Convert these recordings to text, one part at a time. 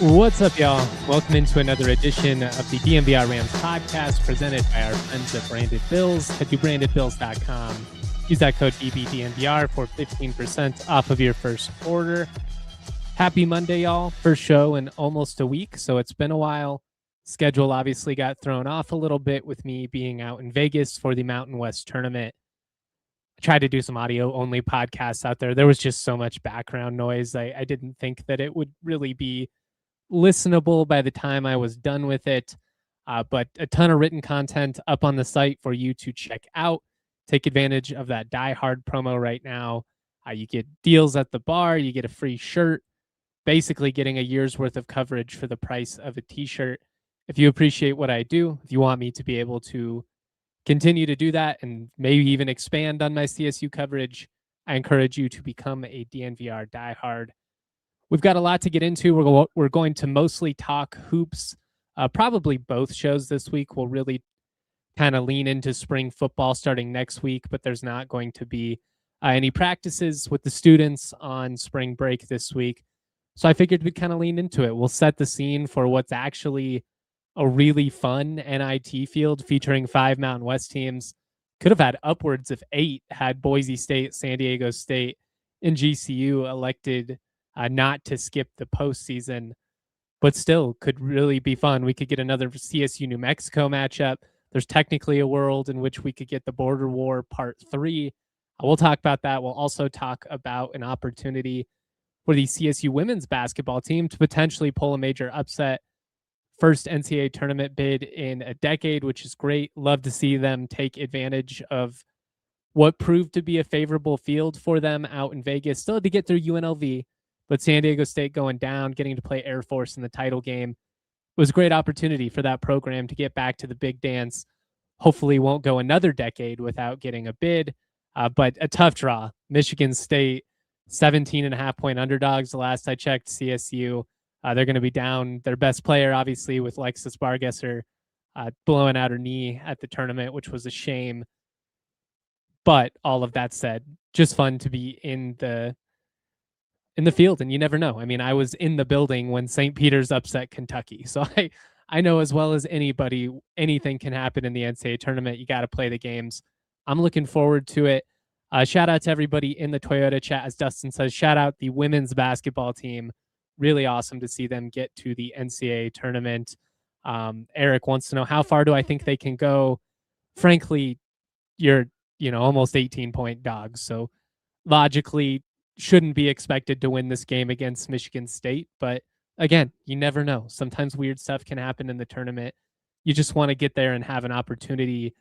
What's up, y'all? Welcome into another edition of the DNVR Rams podcast presented by our friends at Branded Bills. Head to brandedbills.com. Use that code BBDNVR for 15% off of your first order. Happy Monday, y'all. First show in almost a week, so it's been a while. Schedule obviously got thrown off a little bit with me being out in Vegas for the Mountain West Tournament. I tried to do some audio-only podcasts out there. There was just so much background noise. I didn't think that it would really be listenable by the time I was done with it, but a ton of written content up on the site for you to check out. Take advantage of that Die Hard promo right now. You get deals at the bar, you get a free shirt, basically getting a year's worth of coverage for the price of a t-shirt. If you appreciate what I do, if you want me to be able to continue to do that and maybe even expand on my CSU coverage, I encourage you to become a DNVR Die Hard. We've got a lot to get into. We're going to mostly talk hoops. Probably both shows this week will really kind of lean into spring football starting next week, but there's not going to be any practices with the students on spring break this week. So I figured we'd kind of lean into it. We'll set the scene for what's actually a really fun NIT field featuring 5 Mountain West teams. Could have had upwards of 8 had Boise State, San Diego State, and GCU elected not to skip the postseason, but still could really be fun. We could get another CSU New Mexico matchup. There's technically a world in which we could get the Border War Part 3. We'll talk about that. We'll also talk about an opportunity for the CSU women's basketball team to potentially pull a major upset. First NCAA tournament bid in a decade, which is great. Love to see them take advantage of what proved to be a favorable field for them out in Vegas. Still had to get through UNLV, but San Diego State going down, getting to play Air Force in the title game was a great opportunity for that program to get back to the big dance. Hopefully won't go another decade without getting a bid, but a tough draw. Michigan State, 17.5-point underdogs the last I checked. CSU, they're going to be down their best player, obviously, with Lexus Bargesser blowing out her knee at the tournament, which was a shame. But all of that said, just fun to be in the field, and you never know. I mean, I was in the building when St. Peter's upset Kentucky, so I know as well as anybody, anything can happen in the NCAA tournament. You got to play the games. I'm looking forward to it. Shout out to everybody in the Toyota chat. As Dustin says, shout out the women's basketball team. Really awesome to see them get to the NCAA tournament. Eric wants to know, how far do I think they can go? Frankly, you're almost 18-point dogs, so logically shouldn't be expected to win this game against Michigan State. But again, you never know. Sometimes weird stuff can happen in the tournament. You just want to get there and have an opportunity.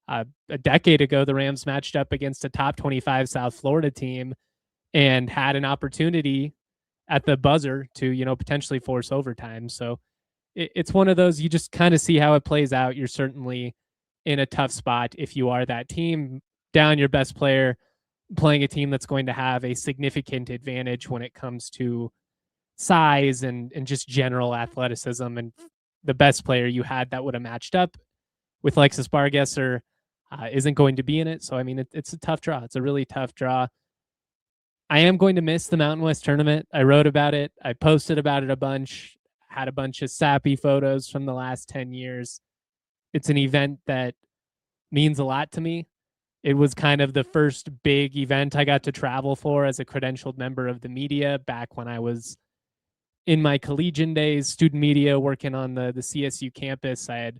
A decade ago, the Rams matched up against a top 25 South Florida team and had an opportunity at the buzzer to, potentially force overtime. So it's one of those, you just kind of see how it plays out. You're certainly in a tough spot if you are that team, down your best player, playing a team that's going to have a significant advantage when it comes to size and just general athleticism. And the best player you had that would have matched up with Lexus Bargesser isn't going to be in it. So, I mean, it's a tough draw. It's a really tough draw. I am going to miss the Mountain West tournament. I wrote about it. I posted about it a bunch, had a bunch of sappy photos from the last 10 years. It's an event that means a lot to me. It was kind of the first big event I got to travel for as a credentialed member of the media back when I was in my collegiate days, student media, working on the CSU campus. I had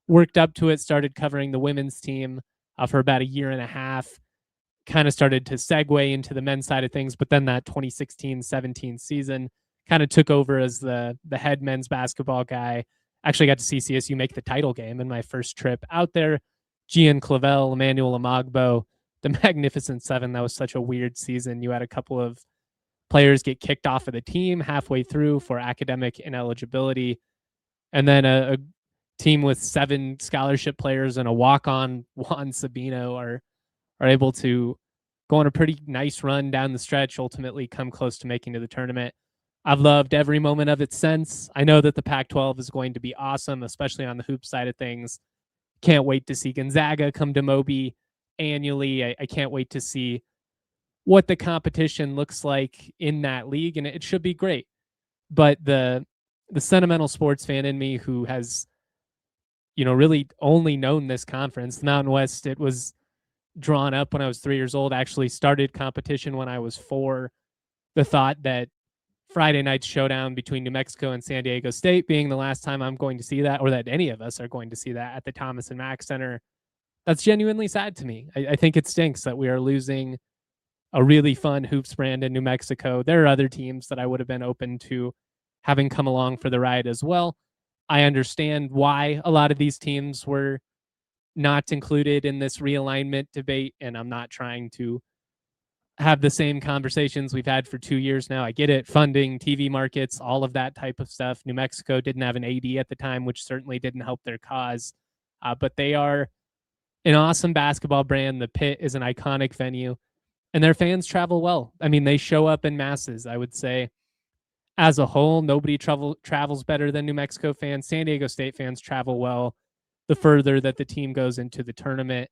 worked up to it, started covering the women's team for about a year and a half, kind of started to segue into the men's side of things. But then that 2016-17 season kind of took over as the head men's basketball guy. Actually got to see CSU make the title game in my first trip out there. Gian Clavel, Emmanuel Amagbo, the Magnificent Seven. That was such a weird season. You had a couple of players get kicked off of the team halfway through for academic ineligibility, and then a team with 7 scholarship players and a walk-on, Juan Sabino, are able to go on a pretty nice run down the stretch, ultimately come close to making to the tournament. I've loved every moment of it since. I know that the Pac-12 is going to be awesome, especially on the hoop side of things. Can't wait to see Gonzaga come to Moby annually. I can't wait to see what the competition looks like in that league, and it should be great. But the sentimental sports fan in me, who has, really only known this conference, the Mountain West, it was drawn up when I was 3 years old, actually started competition when I was 4. The thought that Friday night's showdown between New Mexico and San Diego State being the last time I'm going to see that, or that any of us are going to see that at the Thomas and Mack Center, that's genuinely sad to me. I think it stinks that we are losing a really fun hoops brand in New Mexico. There are other teams that I would have been open to having come along for the ride as well. I understand why a lot of these teams were not included in this realignment debate, and I'm not trying to have the same conversations we've had for 2 years now. I get it, funding, TV markets, all of that type of stuff. New Mexico didn't have an AD at the time, which certainly didn't help their cause, but they are an awesome basketball brand. The Pit is an iconic venue, and their fans travel well. I mean, they show up in masses. I would say as a whole, nobody travels better than New Mexico fans. San Diego State fans travel well the further that the team goes into the tournament.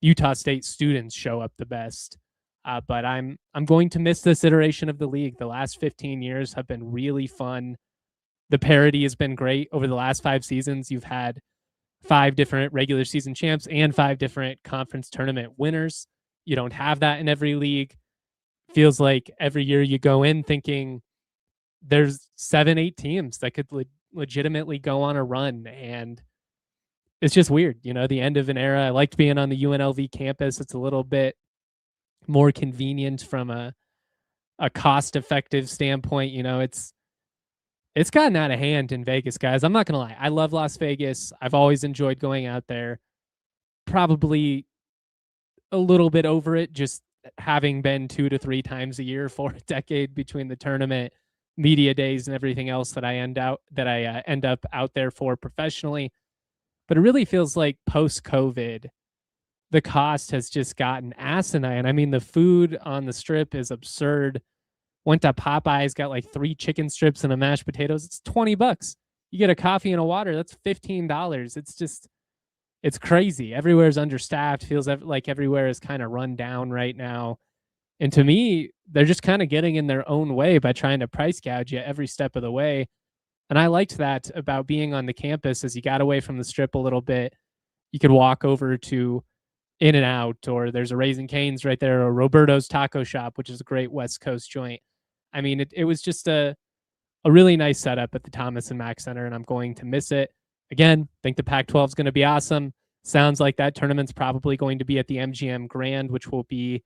Utah State students show up the best. But I'm going to miss this iteration of the league. The last 15 years have been really fun. The parity has been great. Over the last 5 seasons, you've had 5 different regular season champs and 5 different conference tournament winners. You don't have that in every league. Feels like every year you go in thinking there's 7, 8 teams that could legitimately go on a run, and it's just weird, the end of an era. I liked being on the UNLV campus. It's a little bit more convenient from a cost-effective standpoint. It's gotten out of hand in Vegas, guys. I'm not gonna lie. I love Las Vegas. I've always enjoyed going out there. Probably a little bit over it, just having been 2 to 3 times a year for a decade between the tournament, media days, and everything else that I end up out there for professionally. But it really feels like post-COVID, the cost has just gotten asinine. I mean, the food on the Strip is absurd. Went to Popeyes, got like 3 chicken strips and a mashed potatoes. It's $20. You get a coffee and a water, that's $15. It's crazy. Everywhere's understaffed. Feels like everywhere is kind of run down right now. And to me, they're just kind of getting in their own way by trying to price gouge you every step of the way. And I liked that about being on the campus. As you got away from the Strip a little bit, you could walk over to In-N-Out, or there's a Raising Cane's right there, or Roberto's Taco Shop, which is a great West Coast joint. I mean, it was just a really nice setup at the Thomas and Mack Center, and I'm going to miss it. Again, think the Pac-12 is going to be awesome. Sounds like that tournament's probably going to be at the MGM Grand, which will be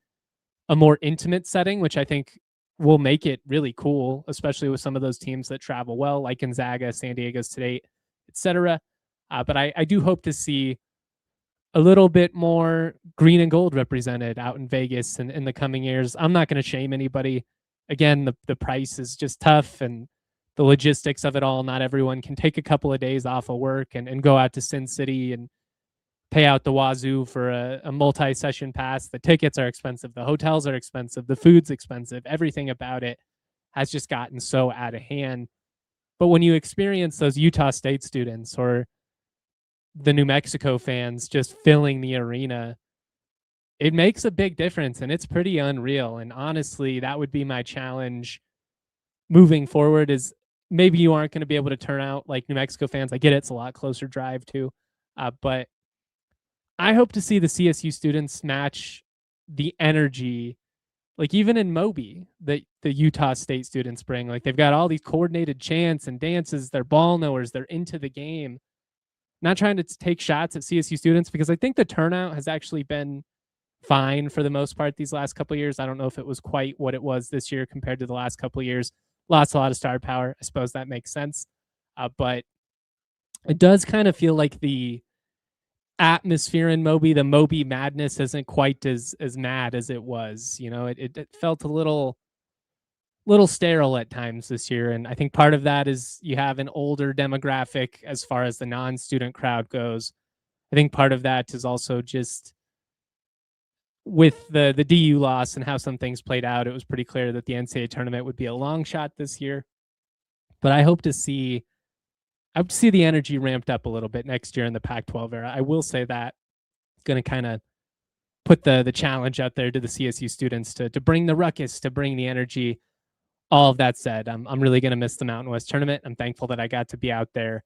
a more intimate setting, which I think will make it really cool, especially with some of those teams that travel well, like Gonzaga, San Diego State, etc. But I do hope to see a little bit more green and gold represented out in Vegas in the coming years. I'm not going to shame anybody. Again, the price is just tough, and the logistics of it all. Not everyone can take a couple of days off of work and go out to Sin City and pay out the wazoo for a multi-session pass. The tickets are expensive. The hotels are expensive. The food's expensive. Everything about it has just gotten so out of hand. But when you experience those Utah State students or the New Mexico fans just filling the arena, it makes a big difference, and it's pretty unreal. And honestly, that would be my challenge moving forward, is maybe you aren't going to be able to turn out like New Mexico fans. I get it. It's a lot closer drive too. But I hope to see the CSU students match the energy, like even in Moby, that the Utah State students bring. Like, they've got all these coordinated chants and dances. They're ball knowers. They're into the game. Not trying to take shots at CSU students, because I think the turnout has actually been fine for the most part these last couple of years. I don't know if it was quite what it was this year compared to the last couple of years. Lost a lot of star power. I suppose that makes sense. But it does kind of feel like the atmosphere in Moby. The Moby madness isn't quite as mad as it was. It felt a little sterile at times this year, and I think part of that is you have an older demographic as far as the non-student crowd goes. I think part of that is also just with the DU loss and how some things played out. It was pretty clear that the NCAA tournament would be a long shot this year, but I hope to see the energy ramped up a little bit next year in the Pac-12 era. I will say that going to kind of put the challenge out there to the CSU students to bring the ruckus, to bring the energy. All of that said, I'm really going to miss the Mountain West tournament. I'm thankful that I got to be out there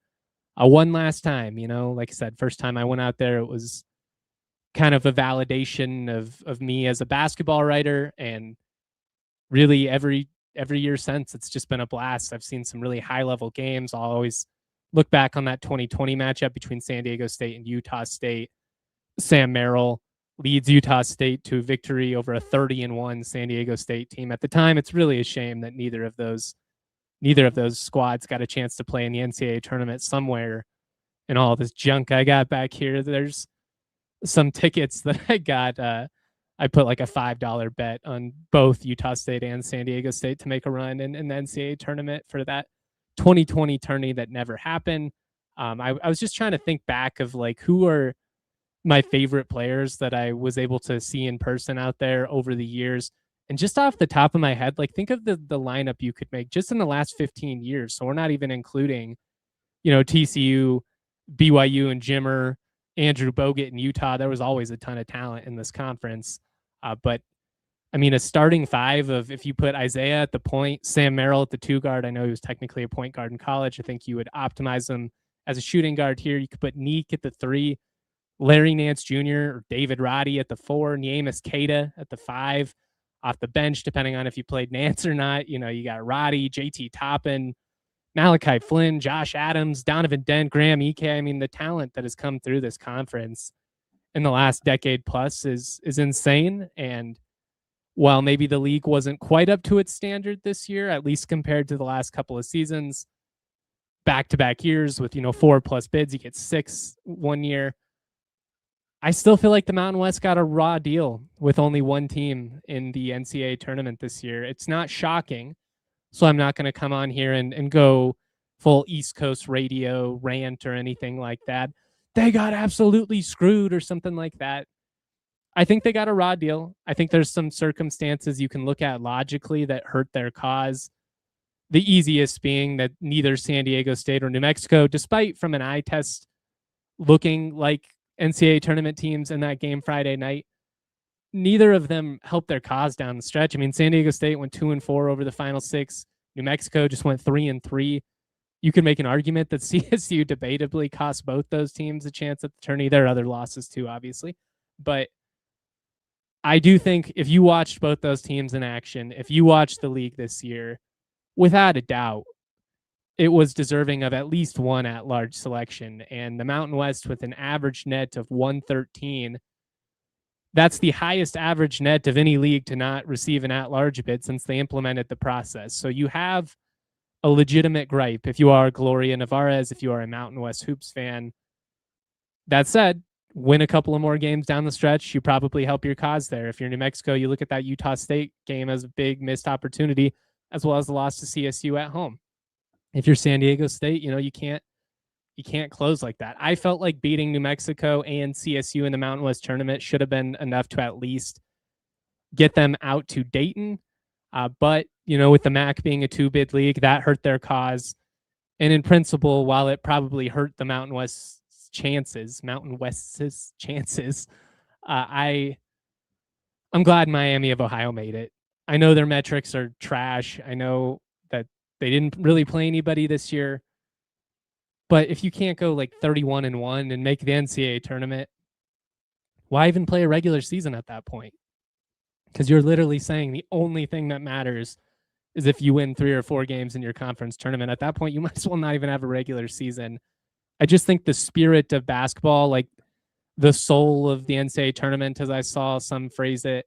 one last time. Like I said, first time I went out there, it was kind of a validation of me as a basketball writer, and really every year since, it's just been a blast. I've seen some really high level games. I'll always look back on that 2020 matchup between San Diego State and Utah State. Sam Merrill leads Utah State to victory over a 30-1 San Diego State team. At the time, it's really a shame that neither of those squads got a chance to play in the NCAA tournament. Somewhere in all this junk I got back here, there's some tickets that I got. I put like a $5 bet on both Utah State and San Diego State to make a run in the NCAA tournament for that 2020 tourney that never happened. I was just trying to think back of like who are my favorite players that I was able to see in person out there over the years. And just off the top of my head, like think of the lineup you could make just in the last 15 years. So we're not even including, TCU, BYU and Jimmer, Andrew Bogut in Utah. There was always a ton of talent in this conference. But I mean, a starting five of, if you put Isaiah at the point, Sam Merrill at the 2 guard, I know he was technically a point guard in college. I think you would optimize him as a shooting guard here. You could put Neek at the 3, Larry Nance Jr. or David Roddy at the 4, Niemus Keita at the 5, off the bench, depending on if you played Nance or not. You got Roddy, JT Toppin, Malachi Flynn, Josh Adams, Donovan Dent, Graham Ike. I mean, the talent that has come through this conference in the last decade plus is insane. And while maybe the league wasn't quite up to its standard this year, at least compared to the last couple of seasons, back-to-back years with, 4+ bids, you get 6 one year. I still feel like the Mountain West got a raw deal with only one team in the NCAA tournament this year. It's not shocking, so I'm not going to come on here and go full East Coast radio rant or anything like that. They got absolutely screwed or something like that. I think they got a raw deal. I think there's some circumstances you can look at logically that hurt their cause. The easiest being that neither San Diego State or New Mexico, despite from an eye test looking like NCAA tournament teams in that game Friday night, neither of them helped their cause down the stretch. I mean, San Diego State went 2-4 over the final 6. New Mexico just went 3-3. You can make an argument that CSU debatably cost both those teams a chance at the tourney. There are other losses too, obviously. But I do think if you watched both those teams in action, if you watched the league this year, without a doubt, it was deserving of at least one at-large selection. And the Mountain West, with an average net of 113, that's the highest average net of any league to not receive an at-large bid since they implemented the process. So you have a legitimate gripe if you are Gloria Navarez, if you are a Mountain West Hoops fan. That said, win a couple of more games down the stretch, you probably help your cause there. If you're New Mexico, you look at that Utah State game as a big missed opportunity, as well as the loss to CSU at home. If you're San Diego State, you can't close like that. I felt like beating New Mexico and CSU in the Mountain West tournament should have been enough to at least get them out to Dayton. But, with the MAC being a 2-bid league, that hurt their cause. And in principle, while it probably hurt the Mountain West's chances, I'm glad Miami of Ohio made it. I know their metrics are trash. I know that they didn't really play anybody this year. But if you can't go like 31-1 and make the NCAA tournament, why even play a regular season at that point? Because you're literally saying the only thing that matters is if you win 3 or 4 games in your conference tournament. At that point, you might as well not even have a regular season. I just think the spirit of basketball, like the soul of the NCAA tournament, as I saw some phrase it,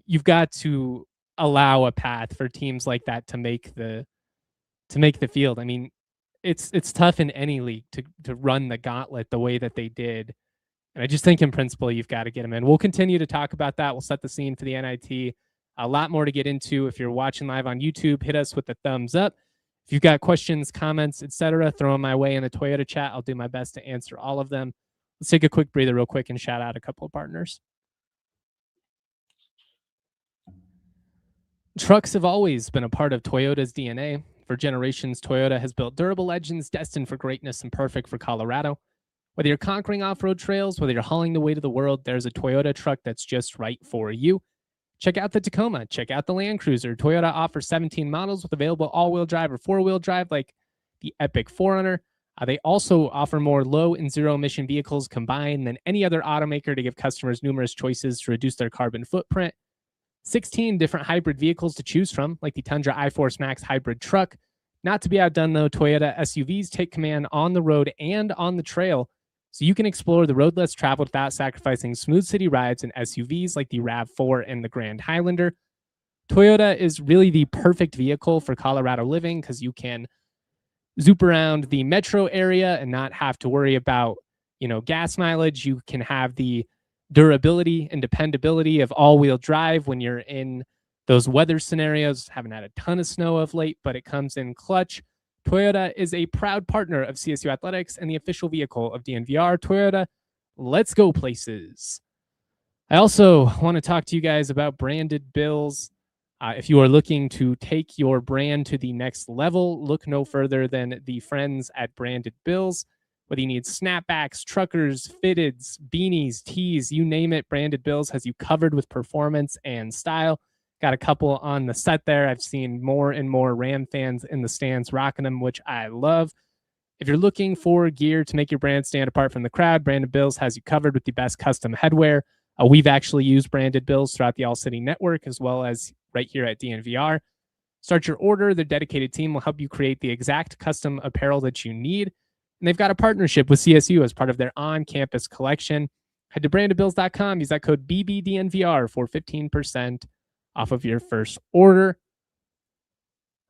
you've got to allow a path for teams like that to make the field. I mean, it's tough in any league to run the gauntlet the way that they did. And I just think in principle, you've got to get them in. We'll continue to talk about that. We'll set the scene for the NIT. A lot more to get into. If you're watching live on YouTube, hit us with the thumbs up. If you've got questions, comments, etc., throw them my way in the Toyota chat. I'll do my best to answer all of them. Let's take a quick breather real quick and shout out a couple of partners. Trucks have always been a part of Toyota's DNA. For generations, Toyota has built durable legends destined for greatness and perfect for Colorado. Whether you're conquering off-road trails, whether you're hauling the weight of the world, there's a Toyota truck that's just right for you. Check out the Tacoma. Check out the Land Cruiser. Toyota offers 17 models with available all-wheel drive or four-wheel drive, like the Epic 4Runner. They also offer more low and zero-emission vehicles combined than any other automaker to give customers numerous choices to reduce their carbon footprint. 16 different hybrid vehicles to choose from, like the Tundra iForce Max hybrid truck. Not to be outdone, though, Toyota SUVs take command on the road and on the trail, so you can explore the road less traveled without sacrificing smooth city rides in SUVs like the RAV4 and the Grand Highlander. Toyota is really the perfect vehicle for Colorado living because you can zoop around the metro area and not have to worry about, gas mileage. You can have the durability and dependability of all-wheel drive when you're in those weather scenarios. Haven't had a ton of snow of late, but it comes in clutch. Toyota is a proud partner of CSU Athletics and the official vehicle of DNVR. Toyota, let's go places. I also want to talk to you guys about branded bills. If you are looking to take your brand to the next level, look no further than the friends at Branded Bills. Whether you need snapbacks, truckers, fitteds, beanies, tees, you name it, Branded Bills has you covered with performance and style. Got a couple on the set there. I've seen more and more Ram fans in the stands rocking them, which I love. If you're looking for gear to make your brand stand apart from the crowd, Branded Bills has you covered with the best custom headwear. We've actually used Branded Bills throughout the ALLCITY network, as well as right here at DNVR. Start your order. Their dedicated team will help you create the exact custom apparel that you need. And they've got a partnership with CSU as part of their on-campus collection. Head to brandedbills.com. Use that code BBDNVR for 15% off of your first order.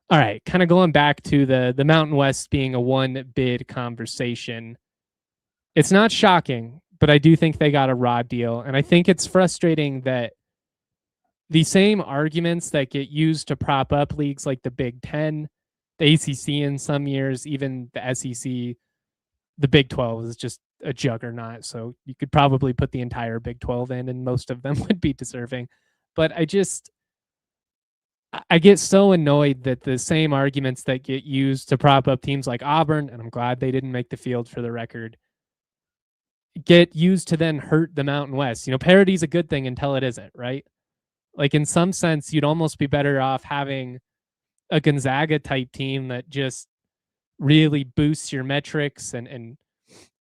All right, kind of going back to the Mountain West being a one-bid conversation. It's not shocking, but I do think they got a raw deal. And I think it's frustrating that the same arguments that get used to prop up leagues like the Big Ten, the ACC in some years, even the SEC, the Big 12 is just a juggernaut. So you could probably put the entire Big 12 in, and most of them would be deserving. But I get so annoyed that the same arguments that get used to prop up teams like Auburn, and I'm glad they didn't make the field for the record, get used to then hurt the Mountain West. Parity's a good thing until it isn't, right? Like, in some sense, you'd almost be better off having a Gonzaga type team that just really boosts your metrics and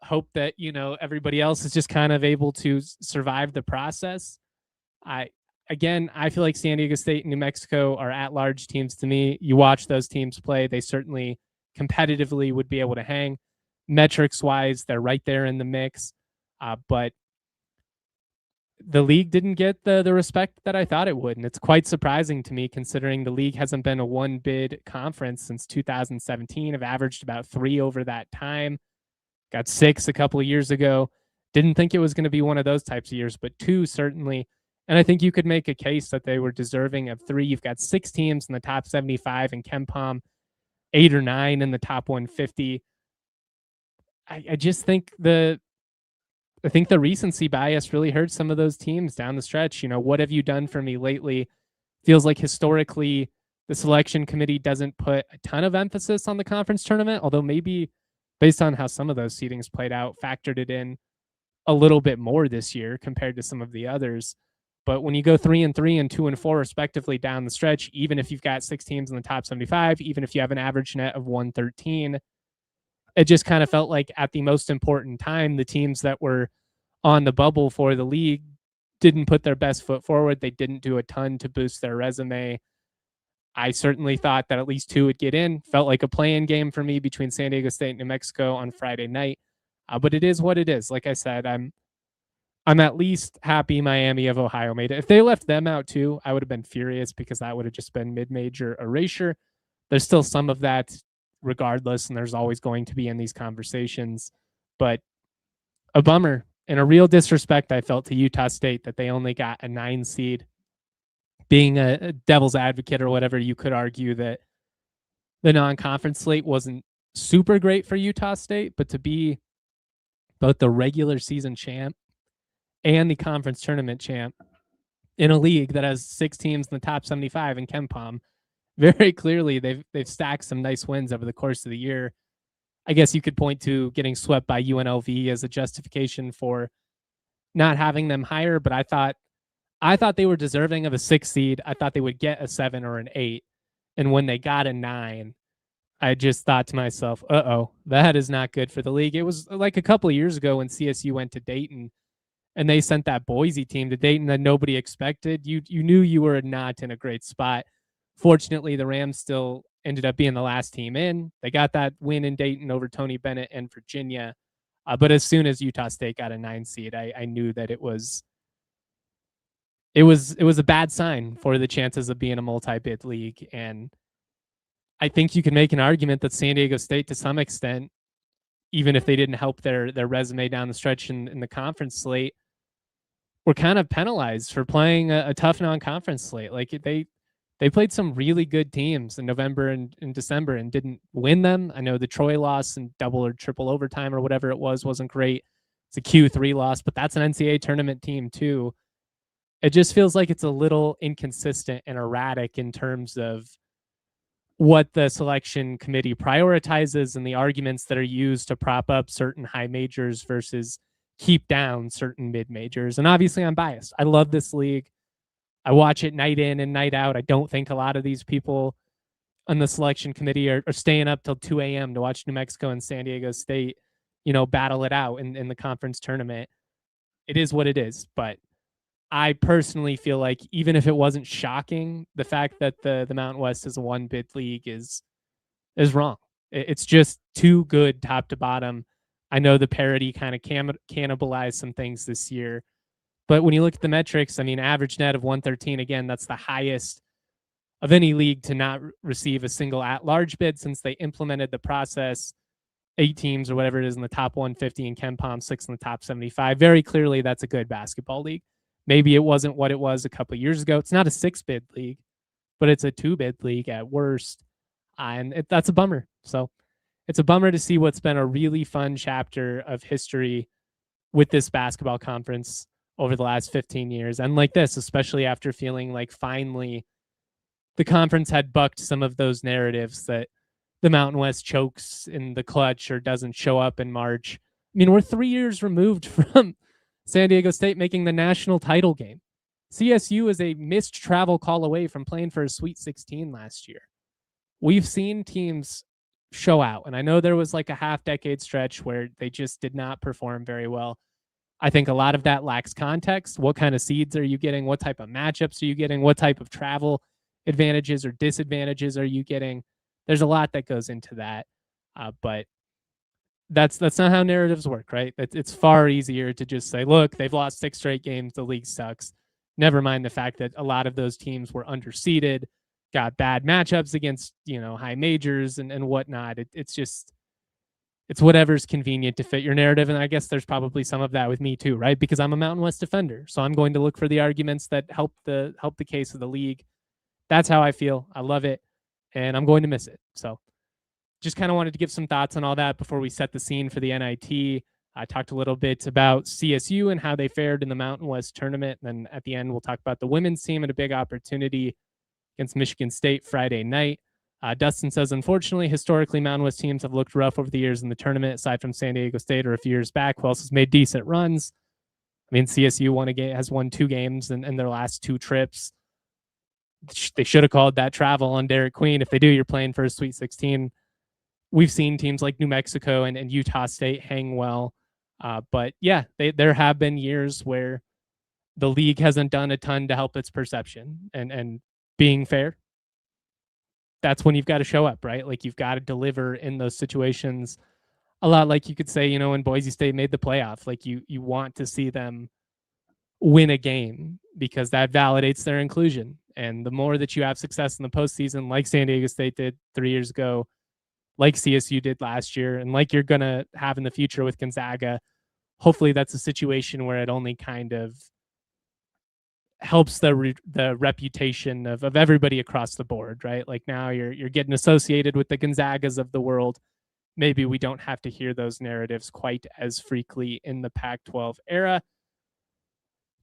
hope that, everybody else is just kind of able to survive the process. I feel like San Diego State and New Mexico are at-large teams to me. You watch those teams play, they certainly competitively would be able to hang. Metrics-wise, they're right there in the mix. But the league didn't get the respect that I thought it would. And it's quite surprising to me, considering the league hasn't been a one-bid conference since 2017. I've averaged about 3 over that time. Got 6 a couple of years ago. Didn't think it was going to be one of those types of years, but 2 certainly. And I think you could make a case that they were deserving of 3. You've got 6 teams in the top 75 in KenPom, 8 or 9 in the top 150. I just think the recency bias really hurts some of those teams down the stretch. What have you done for me lately? Feels like historically the selection committee doesn't put a ton of emphasis on the conference tournament, although maybe based on how some of those seedings played out, factored it in a little bit more this year compared to some of the others. But when you go 3-3 and 2-4 respectively down the stretch, even if you've got 6 teams in the top 75, even if you have an average net of 113, it just kind of felt like at the most important time, the teams that were on the bubble for the league didn't put their best foot forward. They didn't do a ton to boost their resume. I certainly thought that at least 2 would get in. Felt like a play-in game for me between San Diego State and New Mexico on Friday night. But it is what it is. Like I said, I'm at least happy Miami of Ohio made it. If they left them out too, I would have been furious because that would have just been mid-major erasure. There's still some of that regardless, and there's always going to be in these conversations. But a bummer and a real disrespect I felt to Utah State that they only got a 9 seed. Being a devil's advocate or whatever, you could argue that the non-conference slate wasn't super great for Utah State, but to be both the regular season champ and the conference tournament champ in a league that has 6 teams in the top 75 in KenPom, very clearly they've stacked some nice wins over the course of the year. I guess you could point to getting swept by UNLV as a justification for not having them higher, but I thought they were deserving of a 6 seed. I thought they would get a 7 or an 8. And when they got a 9, I just thought to myself, that is not good for the league. It was like a couple of years ago when CSU went to Dayton and they sent that Boise team to Dayton that nobody expected. You knew you were not in a great spot. Fortunately, the Rams still ended up being the last team in. They got that win in Dayton over Tony Bennett and Virginia. But as soon as Utah State got a 9 seed, I knew that it was a bad sign for the chances of being a multi-bid league. And I think you can make an argument that San Diego State, to some extent, even if they didn't help their resume down the stretch in the conference slate, were kind of penalized for playing a tough non-conference slate. Like they played some really good teams in November and in December and didn't win them. I know the Troy loss in double or triple overtime or whatever it wasn't great. It's a Q3 loss, but that's an NCAA tournament team too. It just feels like it's a little inconsistent and erratic in terms of what the selection committee prioritizes and the arguments that are used to prop up certain high majors versus keep down certain mid majors. And obviously I'm biased. I love this league. I watch it night in and night out. I don't think a lot of these people on the selection committee are staying up till 2 a.m. to watch New Mexico and San Diego State, battle it out in the conference tournament. It is what it is. But I personally feel like even if it wasn't shocking, the fact that the Mountain West is a 1-bid league is wrong. It's just too good top to bottom. I know the parity kind of cannibalized some things this year. But when you look at the metrics, I mean, average net of 113, again, that's the highest of any league to not receive a single at-large bid since they implemented the process. 8 teams or whatever it is in the top 150 in KenPom, 6 in the top 75. Very clearly, that's a good basketball league. Maybe it wasn't what it was a couple of years ago. It's not a 6-bid league, but it's a 2-bid league at worst. And that's a bummer. So it's a bummer to see what's been a really fun chapter of history with this basketball conference over the last 15 years. And like this, especially after feeling like finally the conference had bucked some of those narratives that the Mountain West chokes in the clutch or doesn't show up in March. I mean, we're 3 years removed from San Diego State making the national title game. CSU is a missed travel call away from playing for a Sweet 16 last year. We've seen teams show out, and I know there was like a half-decade stretch where they just did not perform very well. I think a lot of that lacks context. What kind of seeds are you getting? What type of matchups are you getting? What type of travel advantages or disadvantages are you getting? There's a lot that goes into that, but that's not how narratives work, right? It's far easier to just say, look, they've lost 6 straight games. The league sucks. Never mind the fact that a lot of those teams were underseeded, got bad matchups against, high majors and whatnot. It's whatever's convenient to fit your narrative. And I guess there's probably some of that with me too, right? Because I'm a Mountain West defender. So I'm going to look for the arguments that help the case of the league. That's how I feel. I love it. And I'm going to miss it. So just kind of wanted to give some thoughts on all that before we set the scene for the NIT. I talked a little bit about CSU and how they fared in the Mountain West tournament. And then at the end, we'll talk about the women's team and a big opportunity against Michigan State Friday night. Dustin says, unfortunately, historically, Mountain West teams have looked rough over the years in the tournament, aside from San Diego State or a few years back, who else has made decent runs. I mean, CSU has won 2 games in their last 2 trips. They should have called that travel on Derek Queen. If they do, you're playing for a Sweet 16. We've seen teams like New Mexico and Utah State hang well. But yeah, there have been years where the league hasn't done a ton to help its perception. And being fair, that's when you've got to show up, right? Like you've got to deliver in those situations. A lot like you could say, when Boise State made the playoff, like you want to see them win a game because that validates their inclusion. And the more that you have success in the postseason, like San Diego State did 3 years ago, like CSU did last year and like you're going to have in the future with Gonzaga. Hopefully that's a situation where it only kind of helps the reputation of everybody across the board, right? Like now you're getting associated with the Gonzagas of the world. Maybe we don't have to hear those narratives quite as frequently in the Pac-12 era.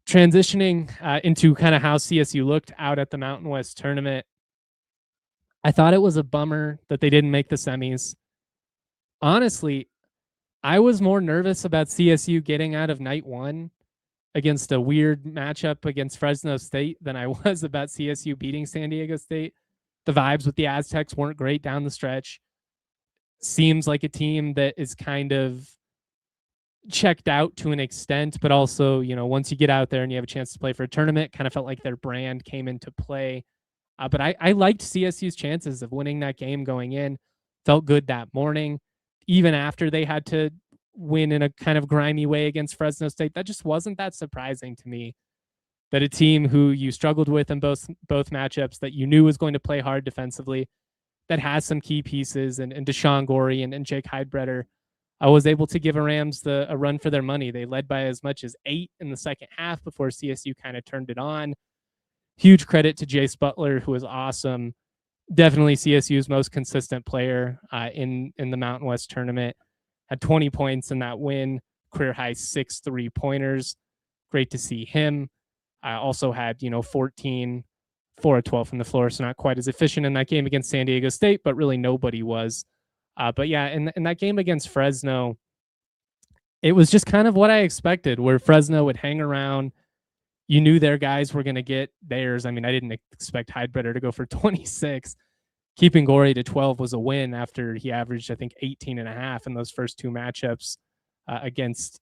Transitioning into kind of how CSU looked out at the Mountain West tournament, I thought it was a bummer that they didn't make the semis. Honestly, I was more nervous about CSU getting out of night one against a weird matchup against Fresno State than I was about CSU beating San Diego State. The vibes with the Aztecs weren't great down the stretch. Seems like a team that is kind of checked out to an extent, but also, once you get out there and you have a chance to play for a tournament, kind of felt like their brand came into play. But I liked CSU's chances of winning that game going in. Felt good that morning, even after they had to win in a kind of grimy way against Fresno State. That just wasn't that surprising to me, that a team who you struggled with in both matchups, that you knew was going to play hard defensively, that has some key pieces, and Deshaun Gorey and Jake Heidbreder, I was able to give a Rams a run for their money. They led by as much as 8 in the second half before CSU kind of turned it on. Huge credit to Jace Butler, who was awesome. Definitely CSU's most consistent player in the Mountain West tournament. Had 20 points in that win, career high 6 3-pointers. Great to see him. Also had 14, 4 of 12 from the floor, so not quite as efficient in that game against San Diego State, but really nobody was. But yeah, in that game against Fresno, it was just kind of what I expected, where Fresno would hang around. You knew their guys were going to get theirs. I mean, I didn't expect Heidbreder to go for 26. Keeping Gorey to 12 was a win after he averaged, I think, 18 and a half in those first two matchups against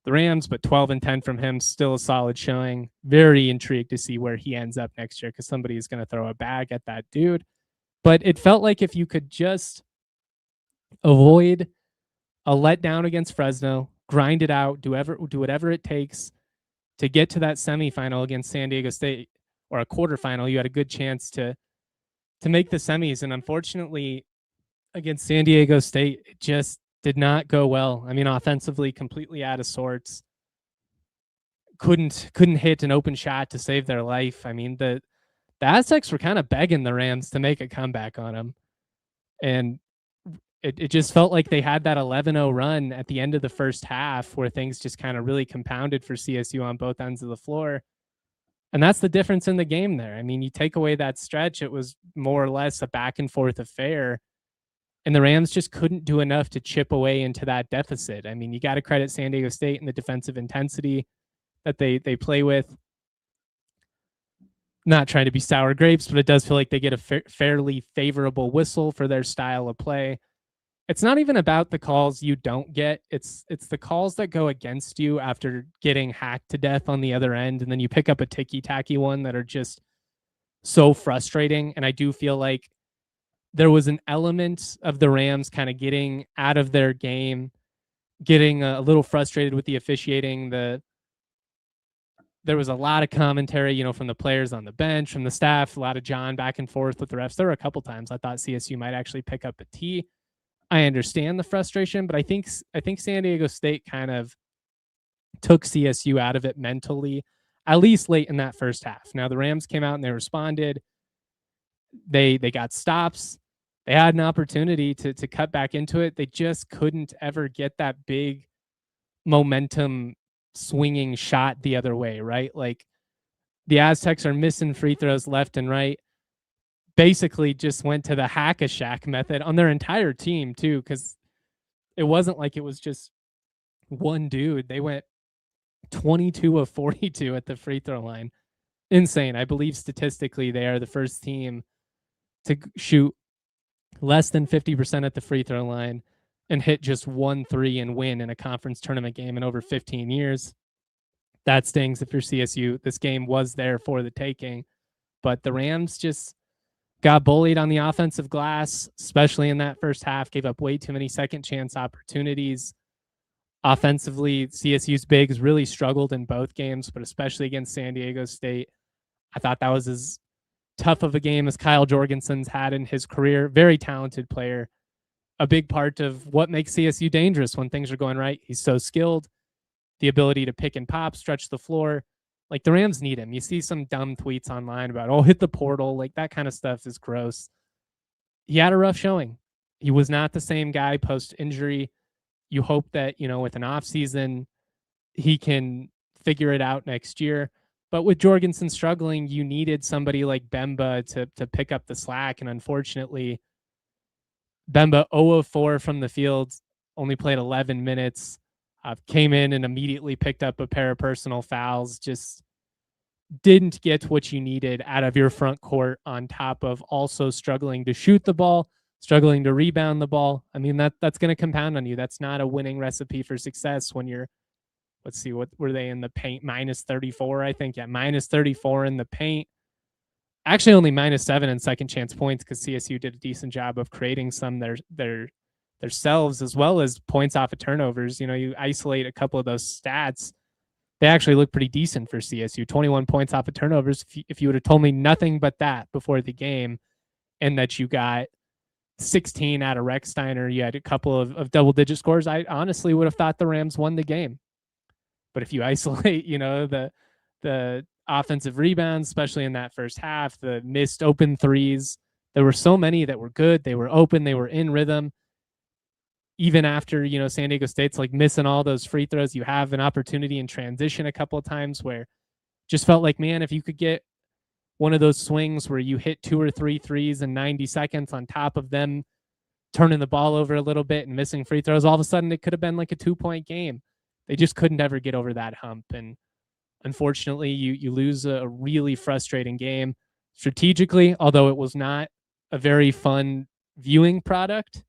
the Rams, but 12 and 10 from him, still a solid showing. Very intrigued to see where he ends up next year, because somebody is going to throw a bag at that dude. But it felt like if you could just avoid a letdown against Fresno, grind it out, do whatever it takes to get to that semifinal against San Diego State, or a quarterfinal, you had a good chance to make the semis. And unfortunately, against San Diego State, it just did not go well. I mean, offensively, completely out of sorts. Couldn't hit an open shot to save their life. I mean, the Aztecs were kind of begging the Rams to make a comeback on them. And it just felt like they had that 11-0 run at the end of the first half, where things just kind of really compounded for CSU on both ends of the floor. And that's the difference in the game there. I mean, you take away that stretch, it was more or less a back and forth affair. And the Rams just couldn't do enough to chip away into that deficit. I mean, you got to credit San Diego State and the defensive intensity that they play with. Not trying to be sour grapes, but it does feel like they get a fairly favorable whistle for their style of play. It's not even about the calls you don't get. It's the calls that go against you after getting hacked to death on the other end, and then you pick up a ticky-tacky one that are just so frustrating. And I do feel like there was an element of the Rams kind of getting out of their game, getting a little frustrated with the officiating. There was a lot of commentary, from the players on the bench, from the staff, a lot of John back and forth with the refs. There were a couple times I thought CSU might actually pick up a tee. I understand the frustration, but I think San Diego State kind of took CSU out of it mentally, at least late in that first half. Now the Rams came out and they responded. They got stops. They had an opportunity to cut back into it. They just couldn't ever get that big momentum swinging shot the other way, right? Like, the Aztecs are missing free throws left and right. Basically just went to the hack-a-shack method on their entire team too, because it wasn't like it was just one dude. They went 22 of 42 at the free throw line. Insane. I believe statistically they are the first team to shoot less than 50% at the free throw line and hit just 1 3 and win in a conference tournament game in over 15 years. That stings if you're CSU. This game was there for the taking, but the Rams just got bullied on the offensive glass, especially in that first half, gave up way too many second chance opportunities. Offensively, CSU's bigs really struggled in both games, but especially against San Diego State. I thought that was as tough of a game as Kyle Jorgensen's had in his career. Very talented player. a big part of what makes CSU dangerous when things are going right. He's so skilled, the ability to pick and pop, stretch the floor. Like, the Rams need him. You see some dumb tweets online about, oh, hit the portal. Like, that kind of stuff is gross. He had a rough showing. He was not the same guy post injury. You hope that, with an off season, he can figure it out next year. But with Jorgensen struggling, you needed somebody like Bemba to pick up the slack. And unfortunately, Bemba 0 of 4 from the field, only played 11 minutes, came in and immediately picked up a pair of personal fouls, just didn't get what you needed out of your front court, on top of also struggling to shoot the ball, struggling to rebound the ball. I mean, that's going to compound on you. That's not a winning recipe for success when you're, let's see, what were they in the paint? Minus 34, I think. Yeah, minus 34 in the paint. Actually, only minus 7 in second chance points, because CSU did a decent job of creating some themselves, as well as points off of turnovers. You isolate a couple of those stats, they actually look pretty decent for CSU. 21 points off of turnovers. If you would have told me nothing but that before the game, and that you got 16 out of Rechsteiner, you had a couple of double-digit scores, I honestly would have thought the Rams won the game. But if you isolate, the offensive rebounds, especially in that first half, the missed open threes, there were so many that were good. They were open. They were in rhythm. Even after, San Diego State's like missing all those free throws, you have an opportunity in transition a couple of times where just felt like, man, if you could get one of those swings where you hit 2 or 3 threes in 90 seconds on top of them turning the ball over a little bit and missing free throws, all of a sudden it could have been like a 2-point game. They just couldn't ever get over that hump. And unfortunately, you lose a really frustrating game strategically, although it was not a very fun viewing product.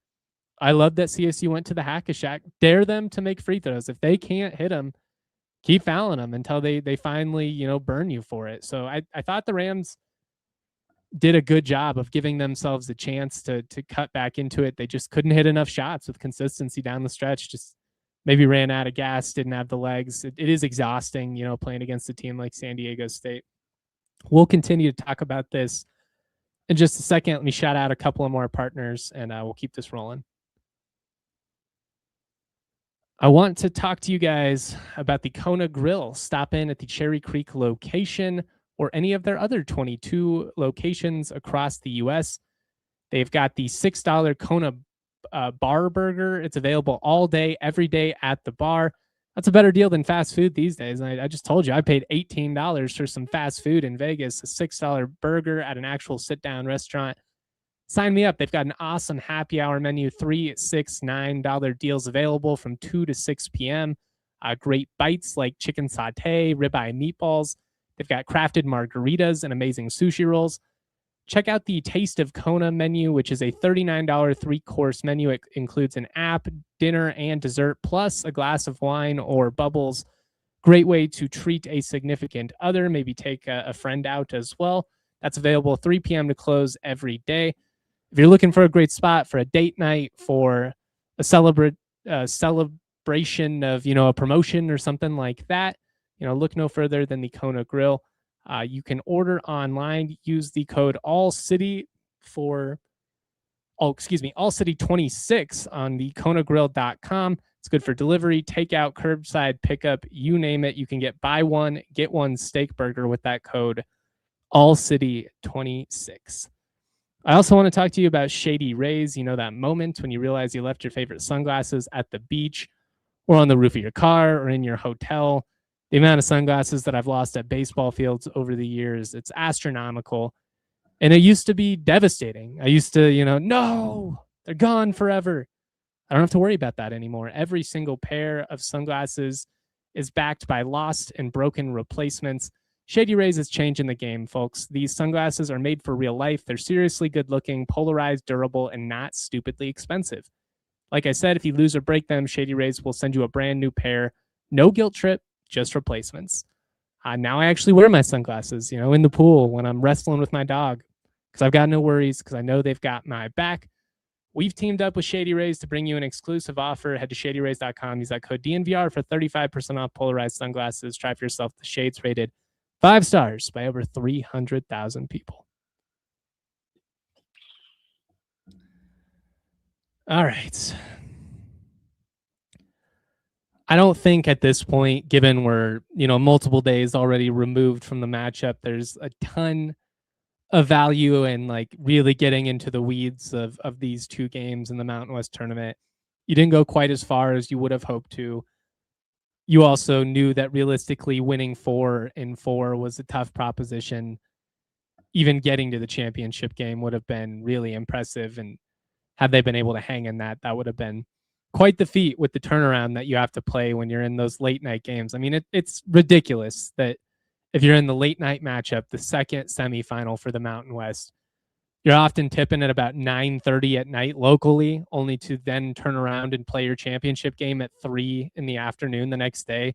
I love that CSU went to the Hack-a-Shack. Dare them to make free throws. If they can't hit them, keep fouling them until they finally, burn you for it. So I thought the Rams did a good job of giving themselves a chance to cut back into it. They just couldn't hit enough shots with consistency down the stretch. Just maybe ran out of gas, didn't have the legs. It is exhausting, playing against a team like San Diego State. We'll continue to talk about this in just a second. Let me shout out a couple of more partners, and we'll keep this rolling. I want to talk to you guys about the Kona Grill. Stop in at the Cherry Creek location or any of their other 22 locations across the U.S. They've got the $6 Kona bar burger. It's available all day, every day at the bar. That's a better deal than fast food these days. And I just told you, I paid $18 for some fast food in Vegas, a $6 burger at an actual sit-down restaurant. Sign me up. They've got an awesome happy hour menu, $3, $6, $9 deals available from 2 to 6 p.m. Great bites like chicken satay, ribeye meatballs. They've got crafted margaritas and amazing sushi rolls. Check out the Taste of Kona menu, which is a $39 3-course menu. It includes an app, dinner, and dessert, plus a glass of wine or bubbles. Great way to treat a significant other, maybe take a friend out as well. That's available 3 p.m. to close every day. If you're looking for a great spot for a date night, for a celebration of, a promotion or something like that, look no further than the Kona Grill. You can order online, use the code ALLCITY ALLCITY26 on the KonaGrill.com. It's good for delivery, takeout, curbside pickup, you name it. You can get buy one, get one steak burger with that code ALLCITY26. I also want to talk to you about Shady Rays. That moment when you realize you left your favorite sunglasses at the beach or on the roof of your car or in your hotel. The amount of sunglasses that I've lost at baseball fields over the years, it's astronomical. And it used to be devastating. I used to, no, they're gone forever. I don't have to worry about that anymore. Every single pair of sunglasses is backed by lost and broken replacements. Shady Rays is changing the game, folks. These sunglasses are made for real life. They're seriously good looking, polarized, durable, and not stupidly expensive. Like I said, if you lose or break them, Shady Rays will send you a brand new pair. No guilt trip, just replacements. Now I actually wear my sunglasses, in the pool when I'm wrestling with my dog, because I've got no worries, because I know they've got my back. We've teamed up with Shady Rays to bring you an exclusive offer. Head to shadyrays.com. Use that code DNVR for 35% off polarized sunglasses. Try for yourself the shades rated 5 stars by over 300,000 people. All right. I don't think at this point, given we're, multiple days already removed from the matchup, there's a ton of value in like really getting into the weeds of these two games in the Mountain West tournament. You didn't go quite as far as you would have hoped to. You also knew that realistically winning 4-4 was a tough proposition. Even getting to the championship game would have been really impressive. And had they been able to hang in that, that would have been quite the feat with the turnaround that you have to play when you're in those late night games. I mean, it's ridiculous that if you're in the late night matchup, the second semifinal for the Mountain West, you're often tipping at about 9:30 at night locally, only to then turn around and play your championship game at 3 in the afternoon the next day.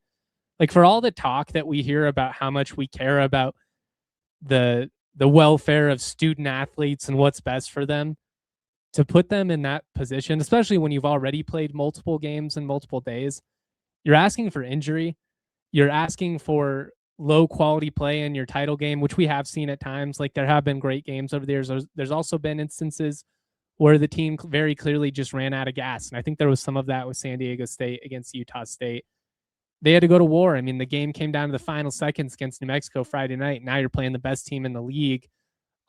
Like, for all the talk that we hear about how much we care about the welfare of student athletes and what's best for them, to put them in that position, especially when you've already played multiple games in multiple days, you're asking for injury. You're asking for low quality play in your title game, which we have seen at times. Like, there have been great games over there. There's also been instances where the team very clearly just ran out of gas. And I think there was some of that with San Diego State against Utah State. They had to go to war. I mean, the game came down to the final seconds against New Mexico Friday night. Now you're playing the best team in the league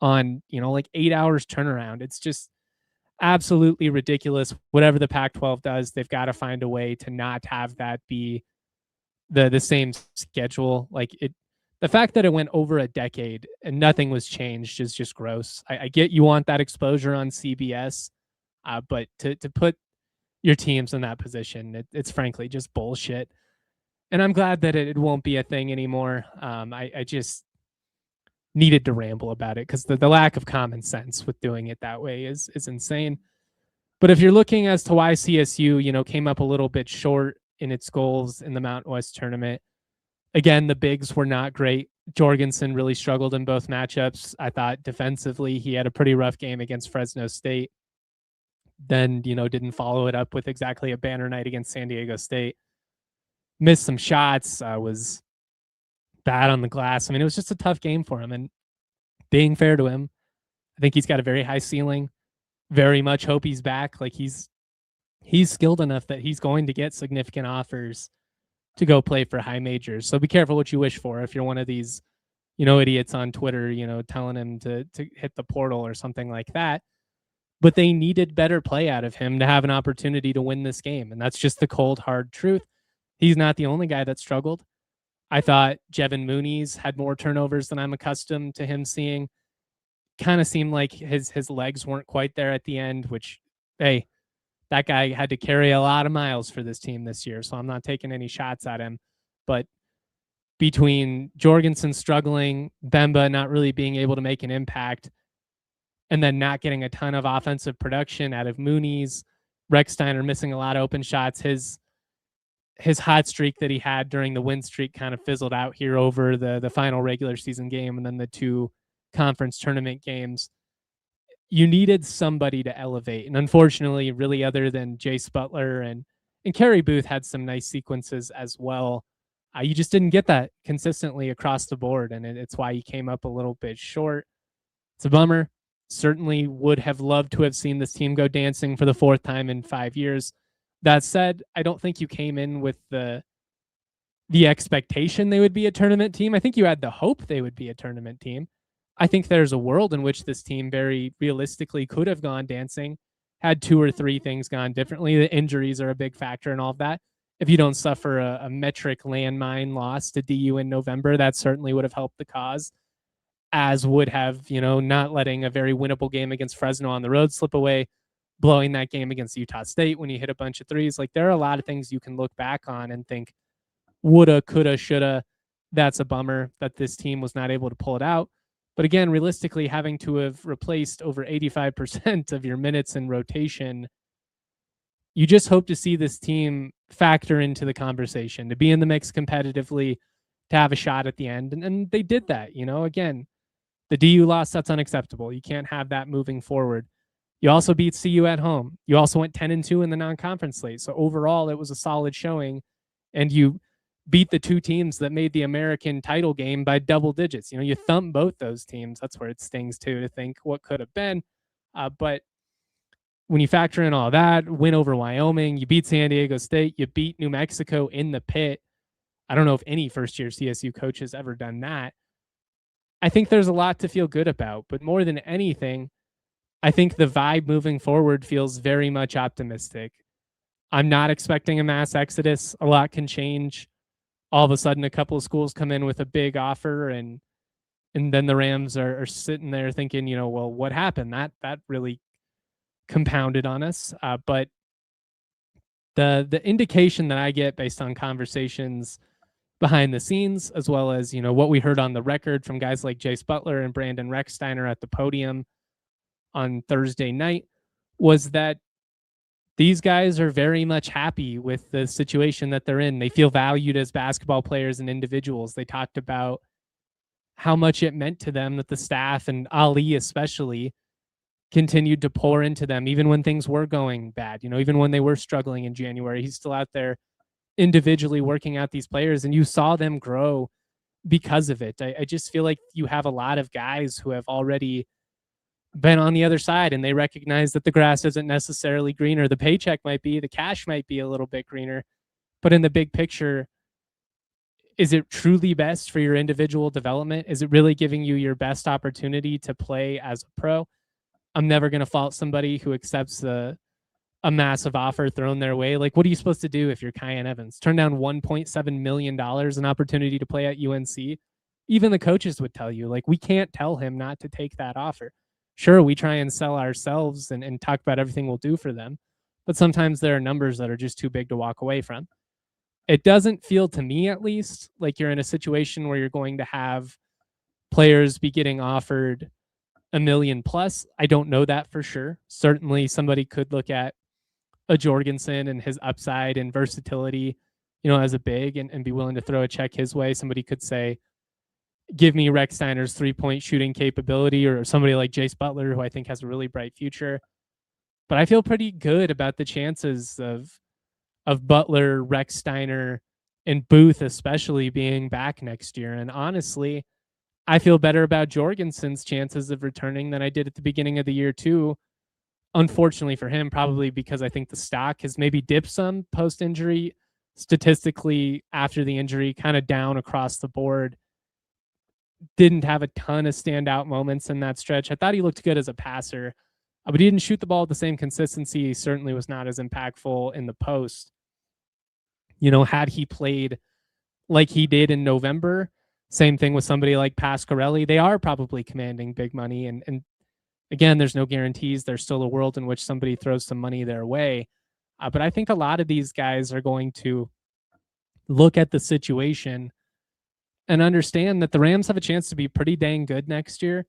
on, like 8 hours turnaround. It's just absolutely ridiculous. Whatever the Pac-12 does, they've got to find a way to not have that be the same schedule. Like, the fact that it went over a decade and nothing was changed is just gross. I get you want that exposure on CBS, but to put your teams in that position, it's frankly just bullshit. And I'm glad that it won't be a thing anymore. I just needed to ramble about it because the lack of common sense with doing it that way is insane. But if you're looking as to why CSU, came up a little bit short in its goals in the Mountain West tournament, again, the bigs were not great. Jorgensen really struggled in both matchups. I thought defensively he had a pretty rough game against Fresno State. Then, didn't follow it up with exactly a banner night against San Diego State. Missed some shots, was bad on the glass. I mean, it was just a tough game for him. And being fair to him, I think he's got a very high ceiling. Very much hope he's back. Like, he's skilled enough that he's going to get significant offers to go play for high majors. So be careful what you wish for if you're one of these, idiots on Twitter, telling him to hit the portal or something like that. But they needed better play out of him to have an opportunity to win this game. And that's just the cold, hard truth. He's not the only guy that struggled. I thought Jevin Mooney's had more turnovers than I'm accustomed to him seeing. Kind of seemed like his legs weren't quite there at the end, which, hey, that guy had to carry a lot of miles for this team this year, so I'm not taking any shots at him. But between Jorgensen struggling, Bemba not really being able to make an impact, and then not getting a ton of offensive production out of Mooney's, Recksteiner missing a lot of open shots, his hot streak that he had during the win streak kind of fizzled out here over the final regular season game and then the two conference tournament games. You needed somebody to elevate. And unfortunately, really, other than Jace Butler and Kerry Booth had some nice sequences as well. You just didn't get that consistently across the board. And it's why he came up a little bit short. It's a bummer. Certainly would have loved to have seen this team go dancing for the fourth time in 5 years. That said, I don't think you came in with the expectation they would be a tournament team. I think you had the hope they would be a tournament team. I think there's a world in which this team very realistically could have gone dancing, had 2 or 3 things gone differently. The injuries are a big factor in all of that. If you don't suffer a metric landmine loss to DU in November, that certainly would have helped the cause, as would have, not letting a very winnable game against Fresno on the road slip away, blowing that game against Utah State when you hit a bunch of threes. Like, there are a lot of things you can look back on and think, woulda, coulda, shoulda. That's a bummer that this team was not able to pull it out. But again, realistically, having to have replaced over 85% of your minutes in rotation, you just hope to see this team factor into the conversation, to be in the mix competitively, to have a shot at the end. And they did that. Again, the DU loss, that's unacceptable. You can't have that moving forward. You also beat CU at home. You also went 10-2 in the non-conference slate. So overall, it was a solid showing. And you beat the 2 teams that made the American title game by double digits. You thump both those teams. That's where it stings too, to think what could have been. But when you factor in all that, win over Wyoming, you beat San Diego State, you beat New Mexico in the pit. I don't know if any first-year CSU coach has ever done that. I think there's a lot to feel good about, but more than anything, I think the vibe moving forward feels very much optimistic. I'm not expecting a mass exodus. A lot can change. All of a sudden, a couple of schools come in with a big offer, and then the Rams are sitting there thinking, well, what happened? That really compounded on us. But the indication that I get based on conversations behind the scenes, as well as what we heard on the record from guys like Jace Butler and Brandon Rechsteiner at the podium on Thursday night, was that these guys are very much happy with the situation that they're in. They feel valued as basketball players and individuals. They talked about how much it meant to them that the staff, and Ali especially, continued to pour into them even when things were going bad. Even when they were struggling in January, he's still out there individually working out these players, and you saw them grow because of it. I just feel like you have a lot of guys who have already been on the other side, and they recognize that the grass isn't necessarily greener. The paycheck might be, the cash might be a little bit greener, but in the big picture, is it truly best for your individual development? Is it really giving you your best opportunity to play as a pro? I'm never going to fault somebody who accepts a massive offer thrown their way. Like, what are you supposed to do if you're Kyan Evans? Turn down $1.7 million, an opportunity to play at UNC? Even the coaches would tell you, like, we can't tell him not to take that offer. Sure, we try and sell ourselves and talk about everything we'll do for them, but sometimes there are numbers that are just too big to walk away from. It doesn't feel, to me at least, like you're in a situation where you're going to have players be getting offered $1 million plus. I don't know that for sure. Certainly somebody could look at a Jorgensen and his upside and versatility, as a big, and be willing to throw a check his way. Somebody could say, give me Rechsteiner's 3-point shooting capability, or somebody like Jace Butler, who I think has a really bright future. But I feel pretty good about the chances of Butler, Rechsteiner, and Booth especially being back next year. And honestly, I feel better about Jorgensen's chances of returning than I did at the beginning of the year too. Unfortunately for him, probably because I think the stock has maybe dipped some post-injury. Statistically, after the injury, kind of down across the board. Didn't have a ton of standout moments in that stretch. I thought he looked good as a passer, but he didn't shoot the ball with the same consistency. He certainly was not as impactful in the post. Had he played like he did in November, same thing with somebody like Pasquarelli, they are probably commanding big money. And again, there's no guarantees. There's still a world in which somebody throws some money their way. But I think a lot of these guys are going to look at the situation and understand that the Rams have a chance to be pretty dang good next year,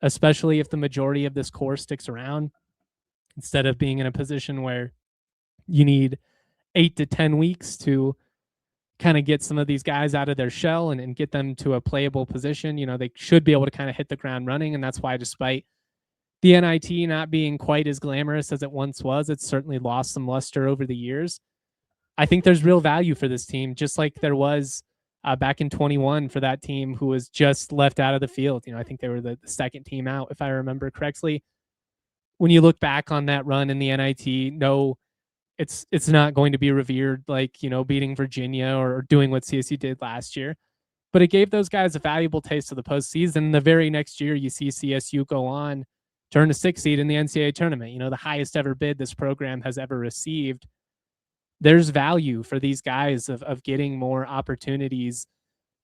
especially if the majority of this core sticks around, instead of being in a position where you need 8 to 10 weeks to kind of get some of these guys out of their shell and get them to a playable position. They should be able to kind of hit the ground running. And that's why, despite the NIT not being quite as glamorous as it once was, it's certainly lost some luster over the years. I think there's real value for this team, just like there was back in 21 for that team who was just left out of the field. I think they were the second team out, if I remember correctly. When you look back on that run in the NIT, no, it's not going to be revered like, beating Virginia or doing what CSU did last year. But it gave those guys a valuable taste of the postseason. The very next year, you see CSU go on, turn a 6 seed in the NCAA tournament, the highest ever bid this program has ever received. There's value for these guys of getting more opportunities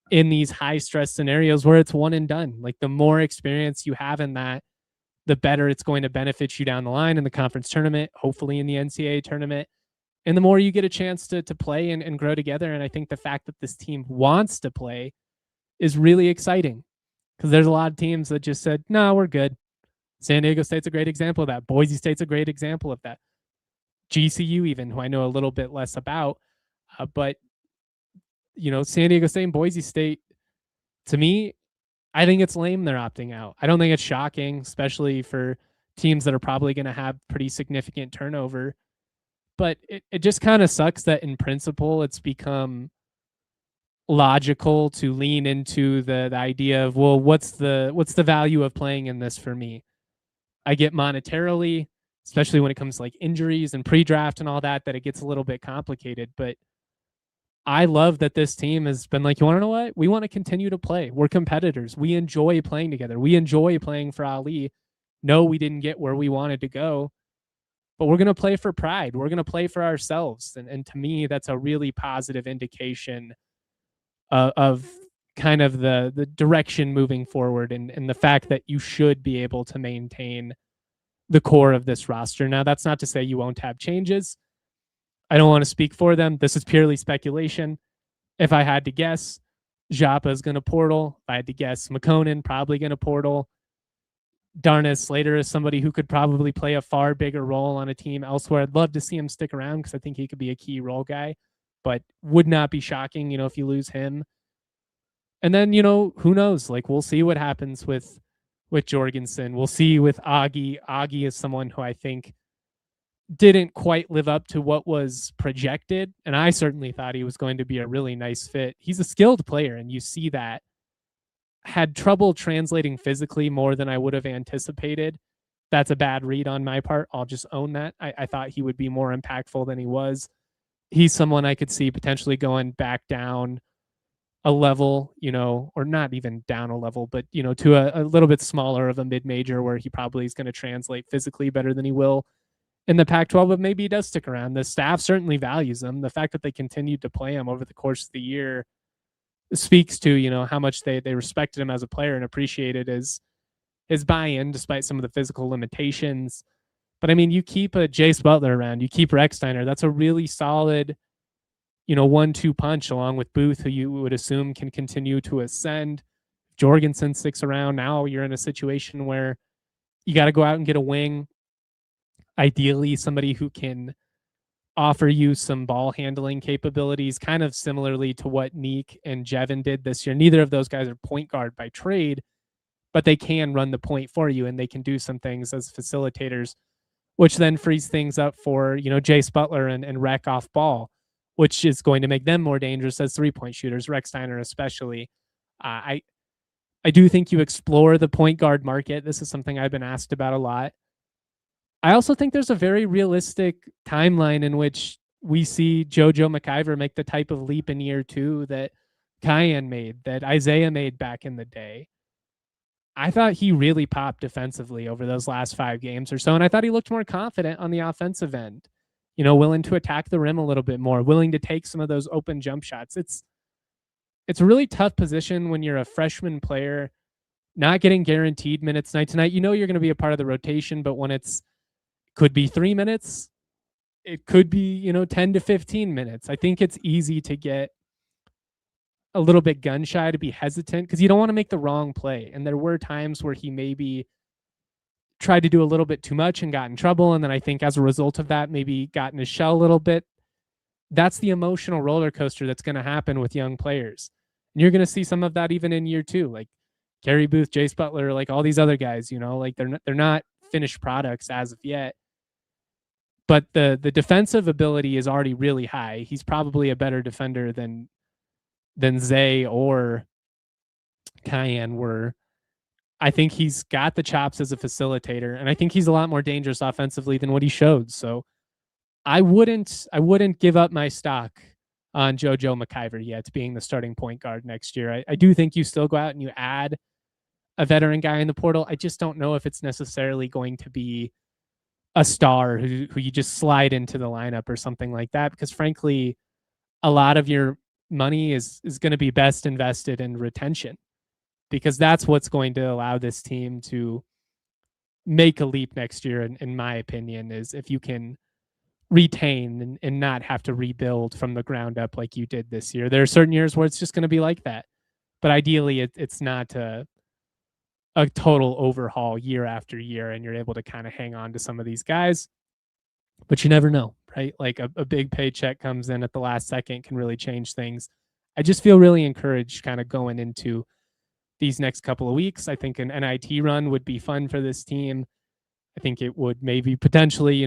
in these high stress scenarios where it's one and done. Like, the more experience you have in that, the better it's going to benefit you down the line in the conference tournament, hopefully in the NCAA tournament. And the more you get a chance to play and grow together. And I think the fact that this team wants to play is really exciting, because there's a lot of teams that just said, no, we're good. San Diego State's a great example of that. Boise State's a great example of that. GCU even, who I know a little bit less about. But, San Diego State and Boise State, to me, I think it's lame they're opting out. I don't think it's shocking, especially for teams that are probably going to have pretty significant turnover. But it just kind of sucks that in principle it's become logical to lean into the idea of, well, what's the value of playing in this for me? I get monetarily especially when it comes to like injuries and pre-draft and all that it gets a little bit complicated. But I love that this team has been like, you want to know what? We want to continue to play. We're competitors. We enjoy playing together. We enjoy playing for Ali. No, we didn't get where we wanted to go, but we're going to play for pride. We're going to play for ourselves. And to me, that's a really positive indication of kind of the direction moving forward, and the fact that you should be able to maintain the core of this roster. Now, that's not to say you won't have changes. I don't want to speak for them. This is purely speculation. If I had to guess, Japa is going to portal. If I had to guess, McConan probably going to portal. Darnaz Slater is somebody who could probably play a far bigger role on a team elsewhere. I'd love to see him stick around because I think he could be a key role guy, but would not be shocking, if you lose him. And then, who knows? Like, we'll see what happens with Jorgensen. We'll see with Augie. Augie is someone who I think didn't quite live up to what was projected. And I certainly thought he was going to be a really nice fit. He's a skilled player, and you see that. Had trouble translating physically more than I would have anticipated. That's a bad read on my part. I'll just own that. I thought he would be more impactful than he was. He's someone I could see potentially going back down a level, or not even down a level, but, to a little bit smaller of a mid-major where he probably is going to translate physically better than he will in the Pac-12, but maybe he does stick around. The staff certainly values him. The fact that they continued to play him over the course of the year speaks to, how much they respected him as a player and appreciated his buy-in despite some of the physical limitations. But I mean, you keep a Jace Butler around, you keep Rechsteiner. That's a really solid, 1-2 punch along with Booth, who you would assume can continue to ascend. Jorgensen sticks around. Now you're in a situation where you got to go out and get a wing. Ideally, somebody who can offer you some ball handling capabilities, kind of similarly to what Neek and Jevin did this year. Neither of those guys are point guard by trade, but they can run the point for you, and they can do some things as facilitators, which then frees things up for, Jace Butler and Rec off ball, which is going to make them more dangerous as three-point shooters, Rechsteiner especially. I do think you explore the point guard market. This is something I've been asked about a lot. I also think there's a very realistic timeline in which we see JoJo McIver make the type of leap in year 2 that Cayenne made, that Isaiah made back in the day. I thought he really popped defensively over those last 5 games or so, and I thought he looked more confident on the offensive end, willing to attack the rim a little bit more, willing to take some of those open jump shots. It's a really tough position when you're a freshman player, not getting guaranteed minutes night to night. You're going to be a part of the rotation, but when could be 3 minutes, it could be, 10 to 15 minutes. I think it's easy to get a little bit gun shy, to be hesitant, because you don't want to make the wrong play. And there were times where he maybe tried to do a little bit too much and got in trouble. And then I think as a result of that, maybe got in his shell a little bit. That's the emotional roller coaster that's going to happen with young players. And you're going to see some of that even in year 2, like Gary Booth, Jace Butler, like all these other guys, like they're not finished products as of yet. But the defensive ability is already really high. He's probably a better defender than Zay or Cayenne were. I think he's got the chops as a facilitator, and I think he's a lot more dangerous offensively than what he showed. So I wouldn't give up my stock on JoJo McIver yet being the starting point guard next year. I do think you still go out and you add a veteran guy in the portal. I just don't know if it's necessarily going to be a star who you just slide into the lineup or something like that, because frankly, a lot of your money is going to be best invested in retention, because that's what's going to allow this team to make a leap next year. In my opinion, is if you can retain and not have to rebuild from the ground up like you did this year. There are certain years where it's just going to be like that, but ideally it's not a total overhaul year after year, and you're able to kind of hang on to some of these guys. But you never know, right? Like a big paycheck comes in at the last second, can really change things. I just feel really encouraged kind of going into these next couple of weeks. I think an NIT run would be fun for this team. I think it would maybe potentially,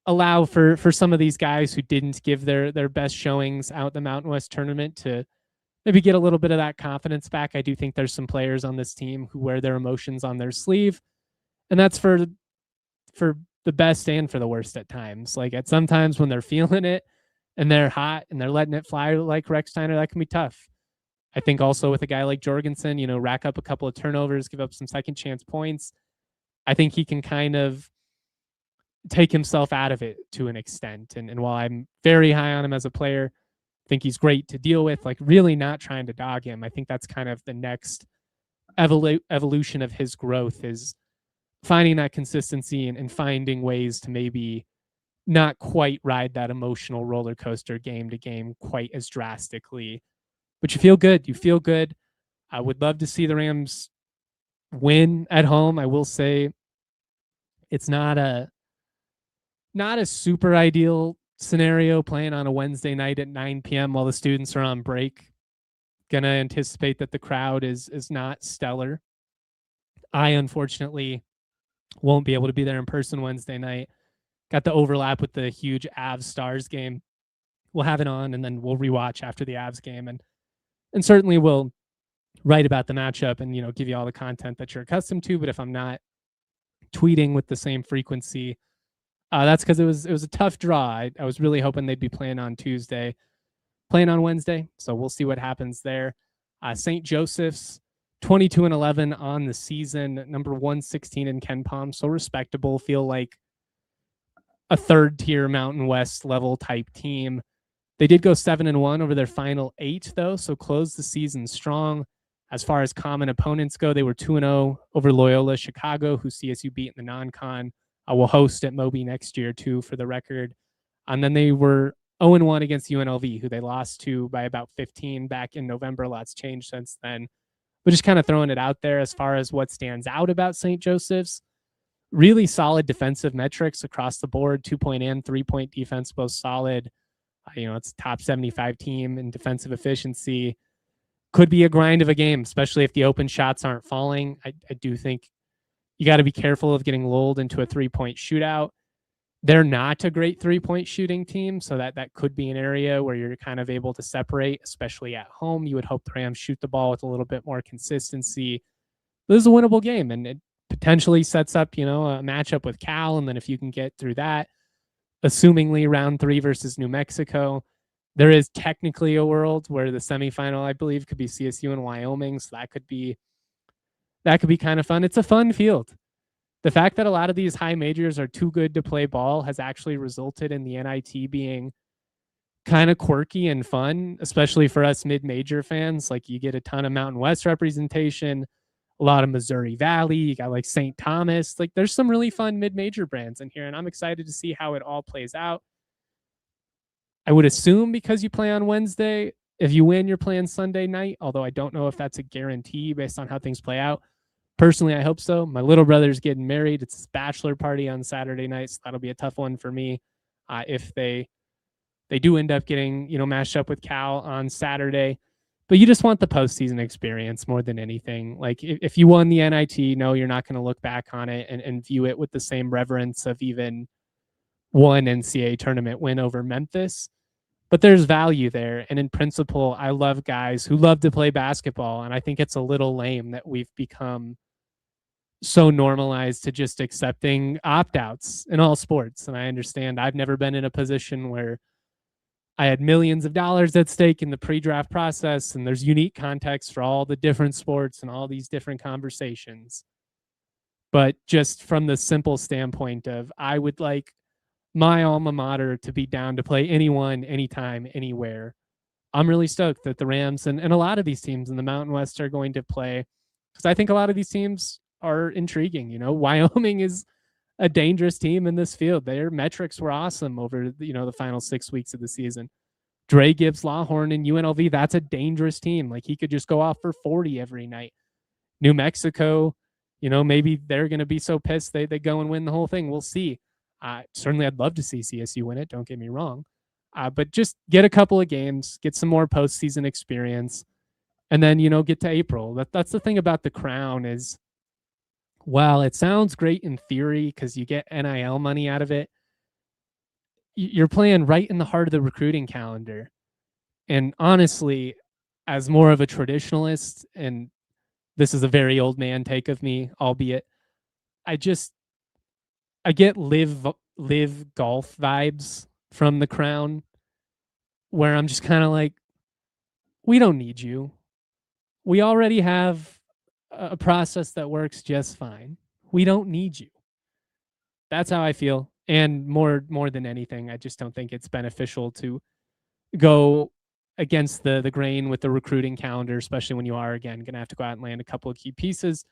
allow for some of these guys who didn't give their best showings out the Mountain West tournament to maybe get a little bit of that confidence back. I do think there's some players on this team who wear their emotions on their sleeve, and that's for the best and for the worst at times. Like at sometimes when they're feeling it and they're hot and they're letting it fly like Rexsteiner, that can be tough. I think also with a guy like Jorgensen, rack up a couple of turnovers, give up some second chance points. I think he can kind of take himself out of it to an extent. And while I'm very high on him as a player, I think he's great to deal with, like really not trying to dog him. I think that's kind of the next evolution of his growth is finding that consistency and finding ways to maybe not quite ride that emotional roller coaster game to game quite as drastically. But you feel good. You feel good. I would love to see the Rams win at home. I will say it's not a super ideal scenario playing on a Wednesday night at 9 p.m. while the students are on break. Gonna anticipate that the crowd is not stellar. I unfortunately won't be able to be there in person Wednesday night. Got the overlap with the huge Avs Stars game. We'll have it on and then we'll rewatch after the Avs game and certainly we'll write about the matchup and give you all the content that you're accustomed to. But if I'm not tweeting with the same frequency, that's because it was a tough draw. I was really hoping they'd be playing on Tuesday, playing on Wednesday. So we'll see what happens there. St. Joseph's 22-11 on the season, number 116 in KenPom, so respectable. Feel like a third tier Mountain West level type team. They did go 7-1 over their final 8 though, so closed the season strong. As far as common opponents go, they were 2-0 over Loyola Chicago, who CSU beat in the non-con. Will host at Moby next year too, for the record. And then they were 0-1 against UNLV, who they lost to by about 15 back in November. A lot's changed since then. But just kind of throwing it out there as far as what stands out about St. Joseph's. Really solid defensive metrics across the board, 2-point and 3-point defense, both solid. It's a top 75 team in defensive efficiency. Could be a grind of a game, especially if the open shots aren't falling. I do think you got to be careful of getting lulled into a 3-point shootout. They're not a great 3-point shooting team, so that could be an area where you're kind of able to separate, especially at home. You would hope the Rams shoot the ball with a little bit more consistency. This is a winnable game, and it potentially sets up, a matchup with Cal, and then if you can get through that, assumingly round 3 versus New Mexico, there is technically a world where the semifinal, I believe, could be CSU and Wyoming, so that could be kind of fun. It's a fun field. The fact that a lot of these high majors are too good to play ball has actually resulted in the NIT being kind of quirky and fun, especially for us mid-major fans. Like you get a ton of Mountain West representation, a lot of Missouri Valley, you got like St. Thomas. Like there's some really fun mid-major brands in here, and I'm excited to see how it all plays out. I would assume because you play on Wednesday, if you win, you're playing Sunday night, although I don't know if that's a guarantee based on how things play out. Personally, I hope so. My little brother's getting married. It's his bachelor party on Saturday night, so that'll be a tough one for me if they do end up getting, matched up with Cal on Saturday. But you just want the postseason experience more than anything. Like if you won the NIT, no, you're not going to look back on it and view it with the same reverence of even one NCAA tournament win over Memphis. But there's value there. And in principle, I love guys who love to play basketball. And I think it's a little lame that we've become so normalized to just accepting opt-outs in all sports. And I understand I've never been in a position where I had millions of dollars at stake in the pre-draft process, and there's unique context for all the different sports and all these different conversations. But just from the simple standpoint of I would like my alma mater to be down to play anyone, anytime, anywhere. I'm really stoked that the Rams and a lot of these teams in the Mountain West are going to play, because I think a lot of these teams are intriguing. Wyoming is a dangerous team in this field. Their metrics were awesome over the final 6 weeks of the season. Dre Gibbs, Lawhorn, and UNLV, that's a dangerous team. Like he could just go off for 40 every night. New Mexico, maybe they're going to be so pissed they go and win the whole thing. We'll see. Certainly, I'd love to see CSU win it. Don't get me wrong. But just get a couple of games, get some more postseason experience, and then, get to April. That's the thing about the Crown is, while it sounds great in theory because you get NIL money out of it, you're playing right in the heart of the recruiting calendar. And honestly, as more of a traditionalist, and this is a very old man take of me, albeit, I get live golf vibes from the Crown, where I'm just kind of like, we don't need you. We already have a process that works just fine. We don't need you. That's how I feel. And more than anything, I just don't think it's beneficial to go against the grain with the recruiting calendar, especially when you are again going to have to go out and land a couple of key pieces.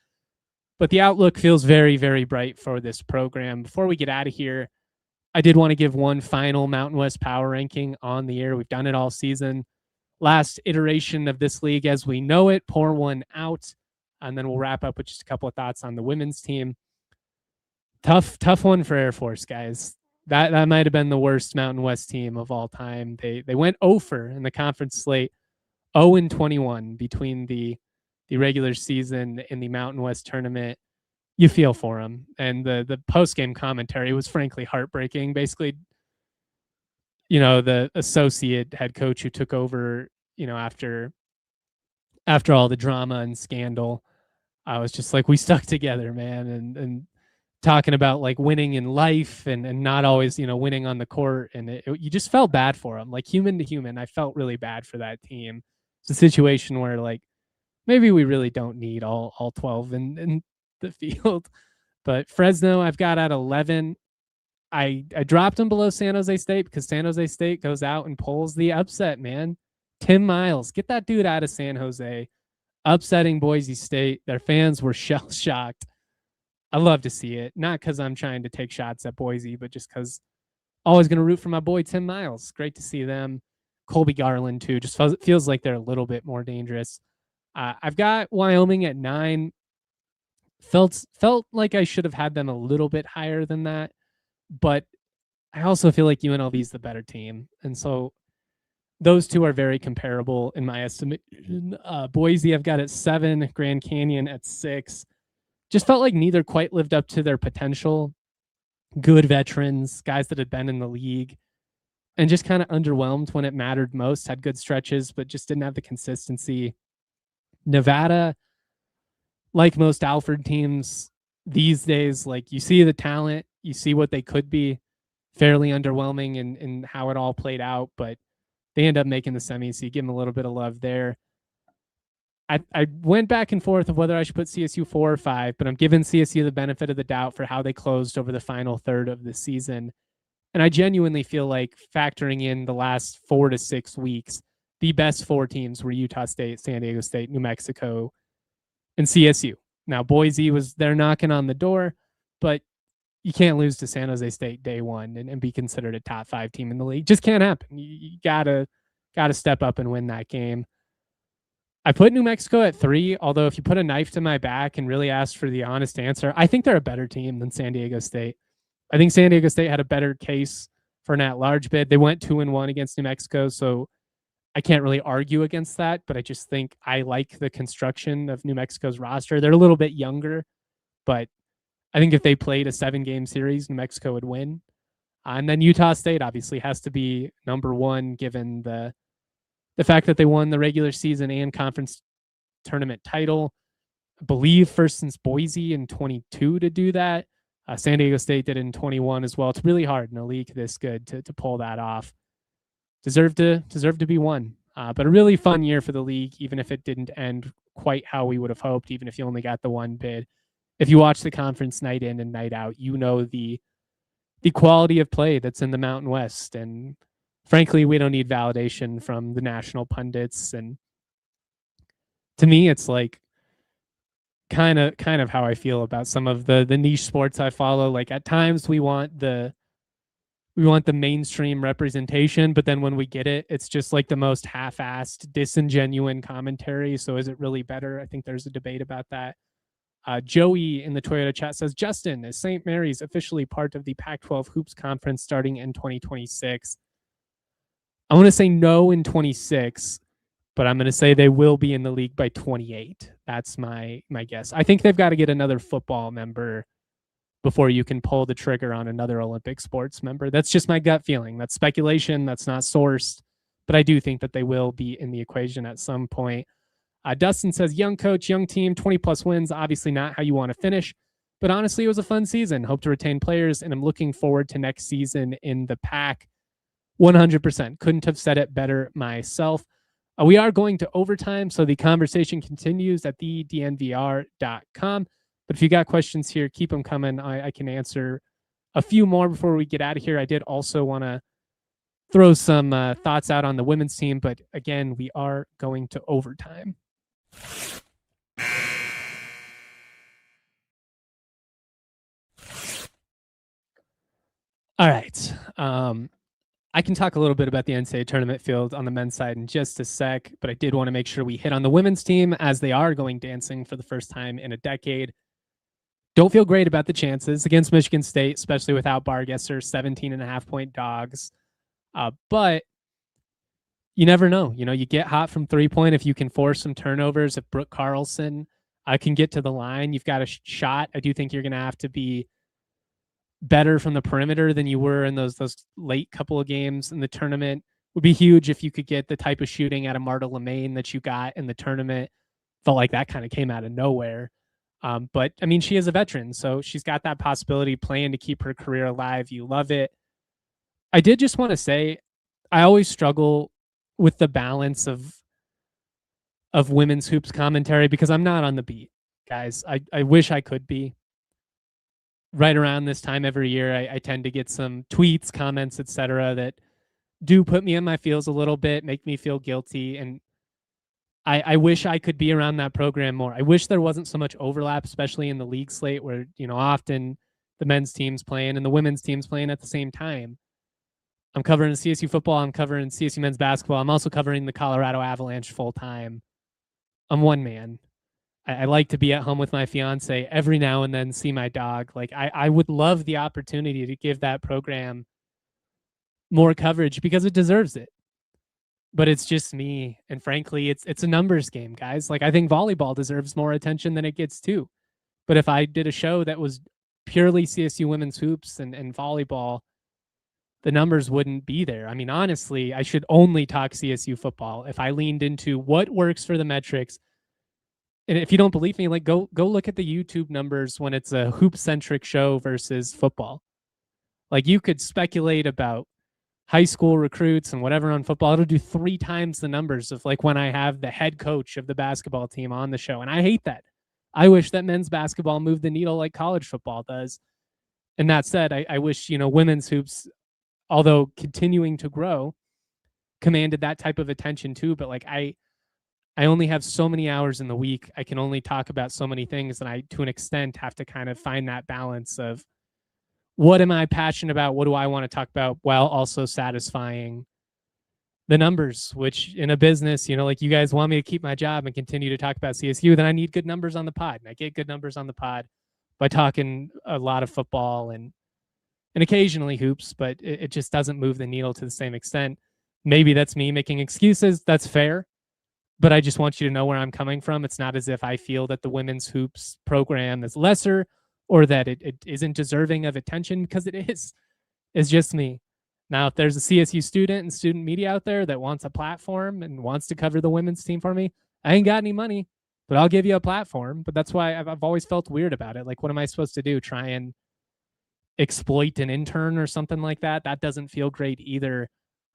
But the outlook feels very, very bright for this program. Before we get out of here, I did want to give one final Mountain West power ranking on the air. We've done it all season. Last iteration of this league as we know it, pour one out, and then we'll wrap up with just a couple of thoughts on the women's team. Tough one for Air Force, guys. That might have been the worst Mountain West team of all time. They went 0 in the conference slate, 0-21 between the regular season and the Mountain West tournament. You feel for them, and the post game commentary was frankly heartbreaking. Basically, the associate head coach who took over, after all the drama and scandal, I was just like, we stuck together, man, and talking about like winning in life and not always, winning on the court. And you just felt bad for them, like human to human. I felt really bad for that team. It's a situation where like, maybe we really don't need all 12 in the field. But Fresno, I've got at 11. I dropped them below San Jose State because San Jose State goes out and pulls the upset, man. Tim Miles, get that dude out of San Jose, upsetting Boise State. Their fans were shell-shocked. I love to see it, not because I'm trying to take shots at Boise, but just because always going to root for my boy Tim Miles. Great to see them. Colby Garland, too. Just feels like they're a little bit more dangerous. I've got Wyoming at 9. Felt like I should have had them a little bit higher than that, but I also feel like UNLV is the better team. And so those two are very comparable in my estimation. Boise, I've got at 7, Grand Canyon at 6. Just felt like neither quite lived up to their potential. Good veterans, guys that had been in the league, and just kind of underwhelmed when it mattered most. Had good stretches, but just didn't have the consistency. Nevada, like most Alfred teams these days, like you see the talent, you see what they could be. Fairly underwhelming in how it all played out, but they end up making the semis, so you give them a little bit of love there. I went back and forth of whether I should put CSU 4 or 5, but I'm giving CSU the benefit of the doubt for how they closed over the final third of the season. And I genuinely feel like, factoring in the last 4 to 6 weeks, the best 4 teams were Utah State, San Diego State, New Mexico, and CSU. Now, Boise was there knocking on the door, but you can't lose to San Jose State day one and be considered a top 5 team in the league. Just can't happen. You gotta step up and win that game. I put New Mexico at 3, although if you put a knife to my back and really asked for the honest answer, I think they're a better team than San Diego State. I think San Diego State had a better case for an at-large bid. They went 2-1 against New Mexico, so I can't really argue against that, but I just think I like the construction of New Mexico's roster. They're a little bit younger, but I think if they played a 7-game series, New Mexico would win. And then Utah State obviously has to be number 1, given the fact that they won the regular season and conference tournament title. I believe first since Boise in 22 to do that. San Diego State did it in 21 as well. It's really hard in a league this good to pull that off. Deserve to be won. But a really fun year for the league, even if it didn't end quite how we would have hoped, even if you only got the 1 bid. If you watch the conference night in and night out, you know the quality of play that's in the Mountain West. And frankly, we don't need validation from the national pundits. And to me, it's like kind of how I feel about some of the niche sports I follow. Like at times we want the mainstream representation, but then when we get it, it's just like the most half-assed, disingenuine commentary. So is it really better? I think there's a debate about that. Joey in the Toyota chat says, Justin, is St. Mary's officially part of the Pac-12 Hoops Conference starting in 2026? I want to say no in 26, but I'm going to say they will be in the league by 28. That's my guess. I think they've got to get another football member before you can pull the trigger on another Olympic sports member. That's just my gut feeling. That's speculation. That's not sourced, but I do think that they will be in the equation at some point. Dustin says, young coach, young team, 20 plus wins, obviously not how you want to finish, But honestly, it was a fun season. Hope to retain players, and I'm looking forward to next season in the Pac. 100%. Couldn't have said it better myself. We are going to overtime, so the conversation continues at thednvr.com. But if you got questions here, keep them coming. I can answer a few more before we get out of here. I did also want to throw some thoughts out on the women's team, but again, we are going to overtime. All right. I can talk a little bit about the NCAA tournament field on the men's side in just a sec, but I did want to make sure we hit on the women's team as they are going dancing for the first time in a decade. Don't feel great about the chances against Michigan State, especially without Bargesser, 17.5-point dogs. But you never know. You get hot from 3-point if you can force some turnovers. If Brooke Carlson can get to the line, you've got a shot. I do think you're going to have to be better from the perimeter than you were in those late couple of games in the tournament. Would be huge if you could get the type of shooting out of Marta Lemaine that you got in the tournament. Felt like that kind of came out of nowhere. But I mean, she is a veteran, so she's got that possibility playing to keep her career alive. You love it. I did just want to say, I always struggle with the balance of women's hoops commentary because I'm not on the beat, guys. I wish I could be. Right around this time every year, I tend to get some tweets, comments, etc., that do put me in my feels a little bit, make me feel guilty. And I wish I could be around that program more. I wish there wasn't so much overlap, especially in the league slate where, often the men's team's playing and the women's team's playing at the same time. I'm covering CSU football. I'm covering CSU men's basketball. I'm also covering the Colorado Avalanche full time. I'm one man. I like to be at home with my fiance every now and then, see my dog. Like I would love the opportunity to give that program more coverage because it deserves it. But it's just me. And frankly, it's a numbers game, guys. Like I think volleyball deserves more attention than it gets too. But if I did a show that was purely CSU women's hoops and volleyball, the numbers wouldn't be there. I mean, honestly, I should only talk CSU football if I leaned into what works for the metrics. And if you don't believe me, like go look at the YouTube numbers when it's a hoop-centric show versus football. Like you could speculate about high school recruits and whatever on football. It'll do 3 times the numbers of like when I have the head coach of the basketball team on the show. And I hate that. I wish that men's basketball moved the needle like college football does. And that said, I wish, women's hoops, although continuing to grow, commanded that type of attention too. But like I only have so many hours in the week. I can only talk about so many things. And I, to an extent, have to kind of find that balance of what am I passionate about? What do I want to talk about while also satisfying the numbers, which in a business, like you guys want me to keep my job and continue to talk about CSU, then I need good numbers on the pod. And I get good numbers on the pod by talking a lot of football and occasionally hoops, but it just doesn't move the needle to the same extent. Maybe that's me making excuses. That's fair. But I just want you to know where I'm coming from. It's not as if I feel that the women's hoops program is lesser or that it isn't deserving of attention, because it is. It's just me. Now, if there's a CSU student and student media out there that wants a platform and wants to cover the women's team for me, I ain't got any money, but I'll give you a platform. But that's why I've always felt weird about it. Like, what am I supposed to do? Try and exploit an intern or something like that? That doesn't feel great either.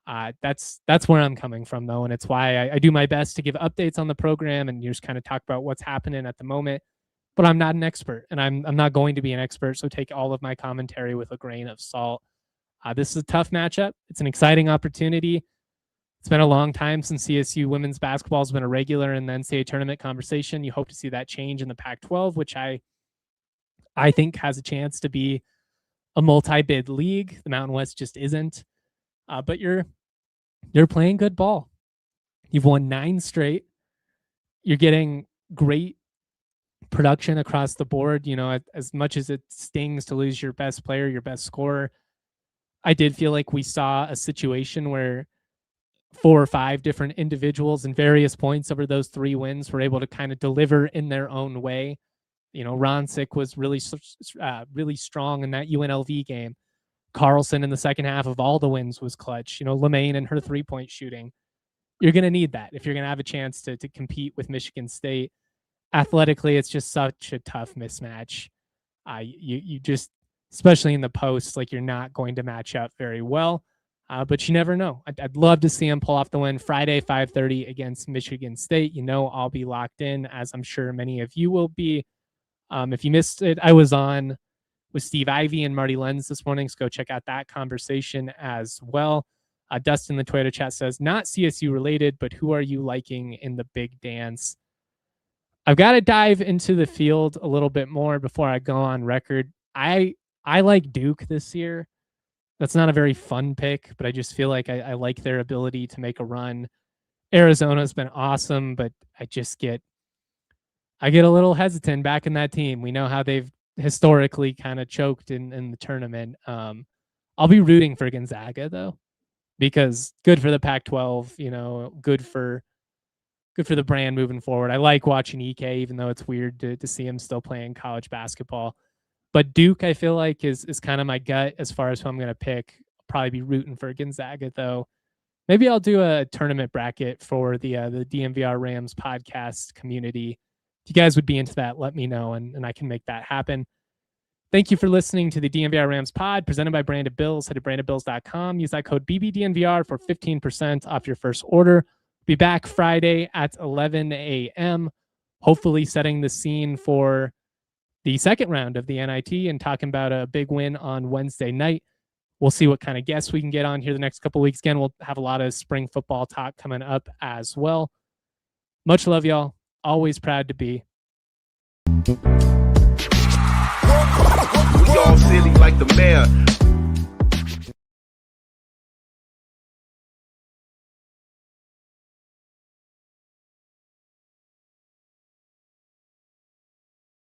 That's where I'm coming from, though, and it's why I do my best to give updates on the program and just kind of talk about what's happening at the moment. But I'm not an expert, and I'm not going to be an expert, so take all of my commentary with a grain of salt. This is a tough matchup. It's an exciting opportunity. It's been a long time since CSU women's basketball has been a regular in the NCAA tournament conversation. You hope to see that change in the Pac-12, which I think has a chance to be a multi-bid league. The Mountain West just isn't. But you're playing good ball. You've won 9 straight. You're getting great production across the board. As much as it stings to lose your best player, your best scorer, I did feel like we saw a situation where 4 or 5 different individuals in various points over those 3 wins were able to kind of deliver in their own way. Ronsick was really strong in that UNLV game. Carlson in the second half of all the wins was clutch. Lemaine and her 3-point shooting. You're going to need that if you're going to have a chance to compete with Michigan State. Athletically, it's just such a tough mismatch. You just, especially in the post, like you're not going to match up very well. But you never know. I'd love to see him pull off the win Friday, 5:30 against Michigan State. I'll be locked in, as I'm sure many of you will be. If you missed it, I was on with Steve Ivey and Marty Lenz this morning, so go check out that conversation as well. Dustin in the Twitter chat says, not CSU related, but who are you liking in the big dance? I've got to dive into the field a little bit more before I go on record. I like Duke this year. That's not a very fun pick, but I just feel like I like their ability to make a run. Arizona's been awesome, but I get a little hesitant back in that team. We know how they've historically kind of choked in the tournament. I'll be rooting for Gonzaga though, because good for the Pac-12, good for the brand moving forward. I like watching EK, even though it's weird to see him still playing college basketball. But Duke, I feel like, is kind of my gut as far as who I'm going to pick. I'll probably be rooting for Gonzaga, though. Maybe I'll do a tournament bracket for the DMVR Rams podcast community. If you guys would be into that, let me know, and I can make that happen. Thank you for listening to the DMVR Rams pod presented by Branded Bills. Head to brandedbills.com. Use that code BBDNVR for 15% off your first order. Be back Friday at 11 a.m., hopefully setting the scene for the second round of the NIT and talking about a big win on Wednesday night. We'll see what kind of guests we can get on here the next couple of weeks. Again, we'll have a lot of spring football talk coming up as well. Much love, y'all. Always proud to be. We all silly like the mayor.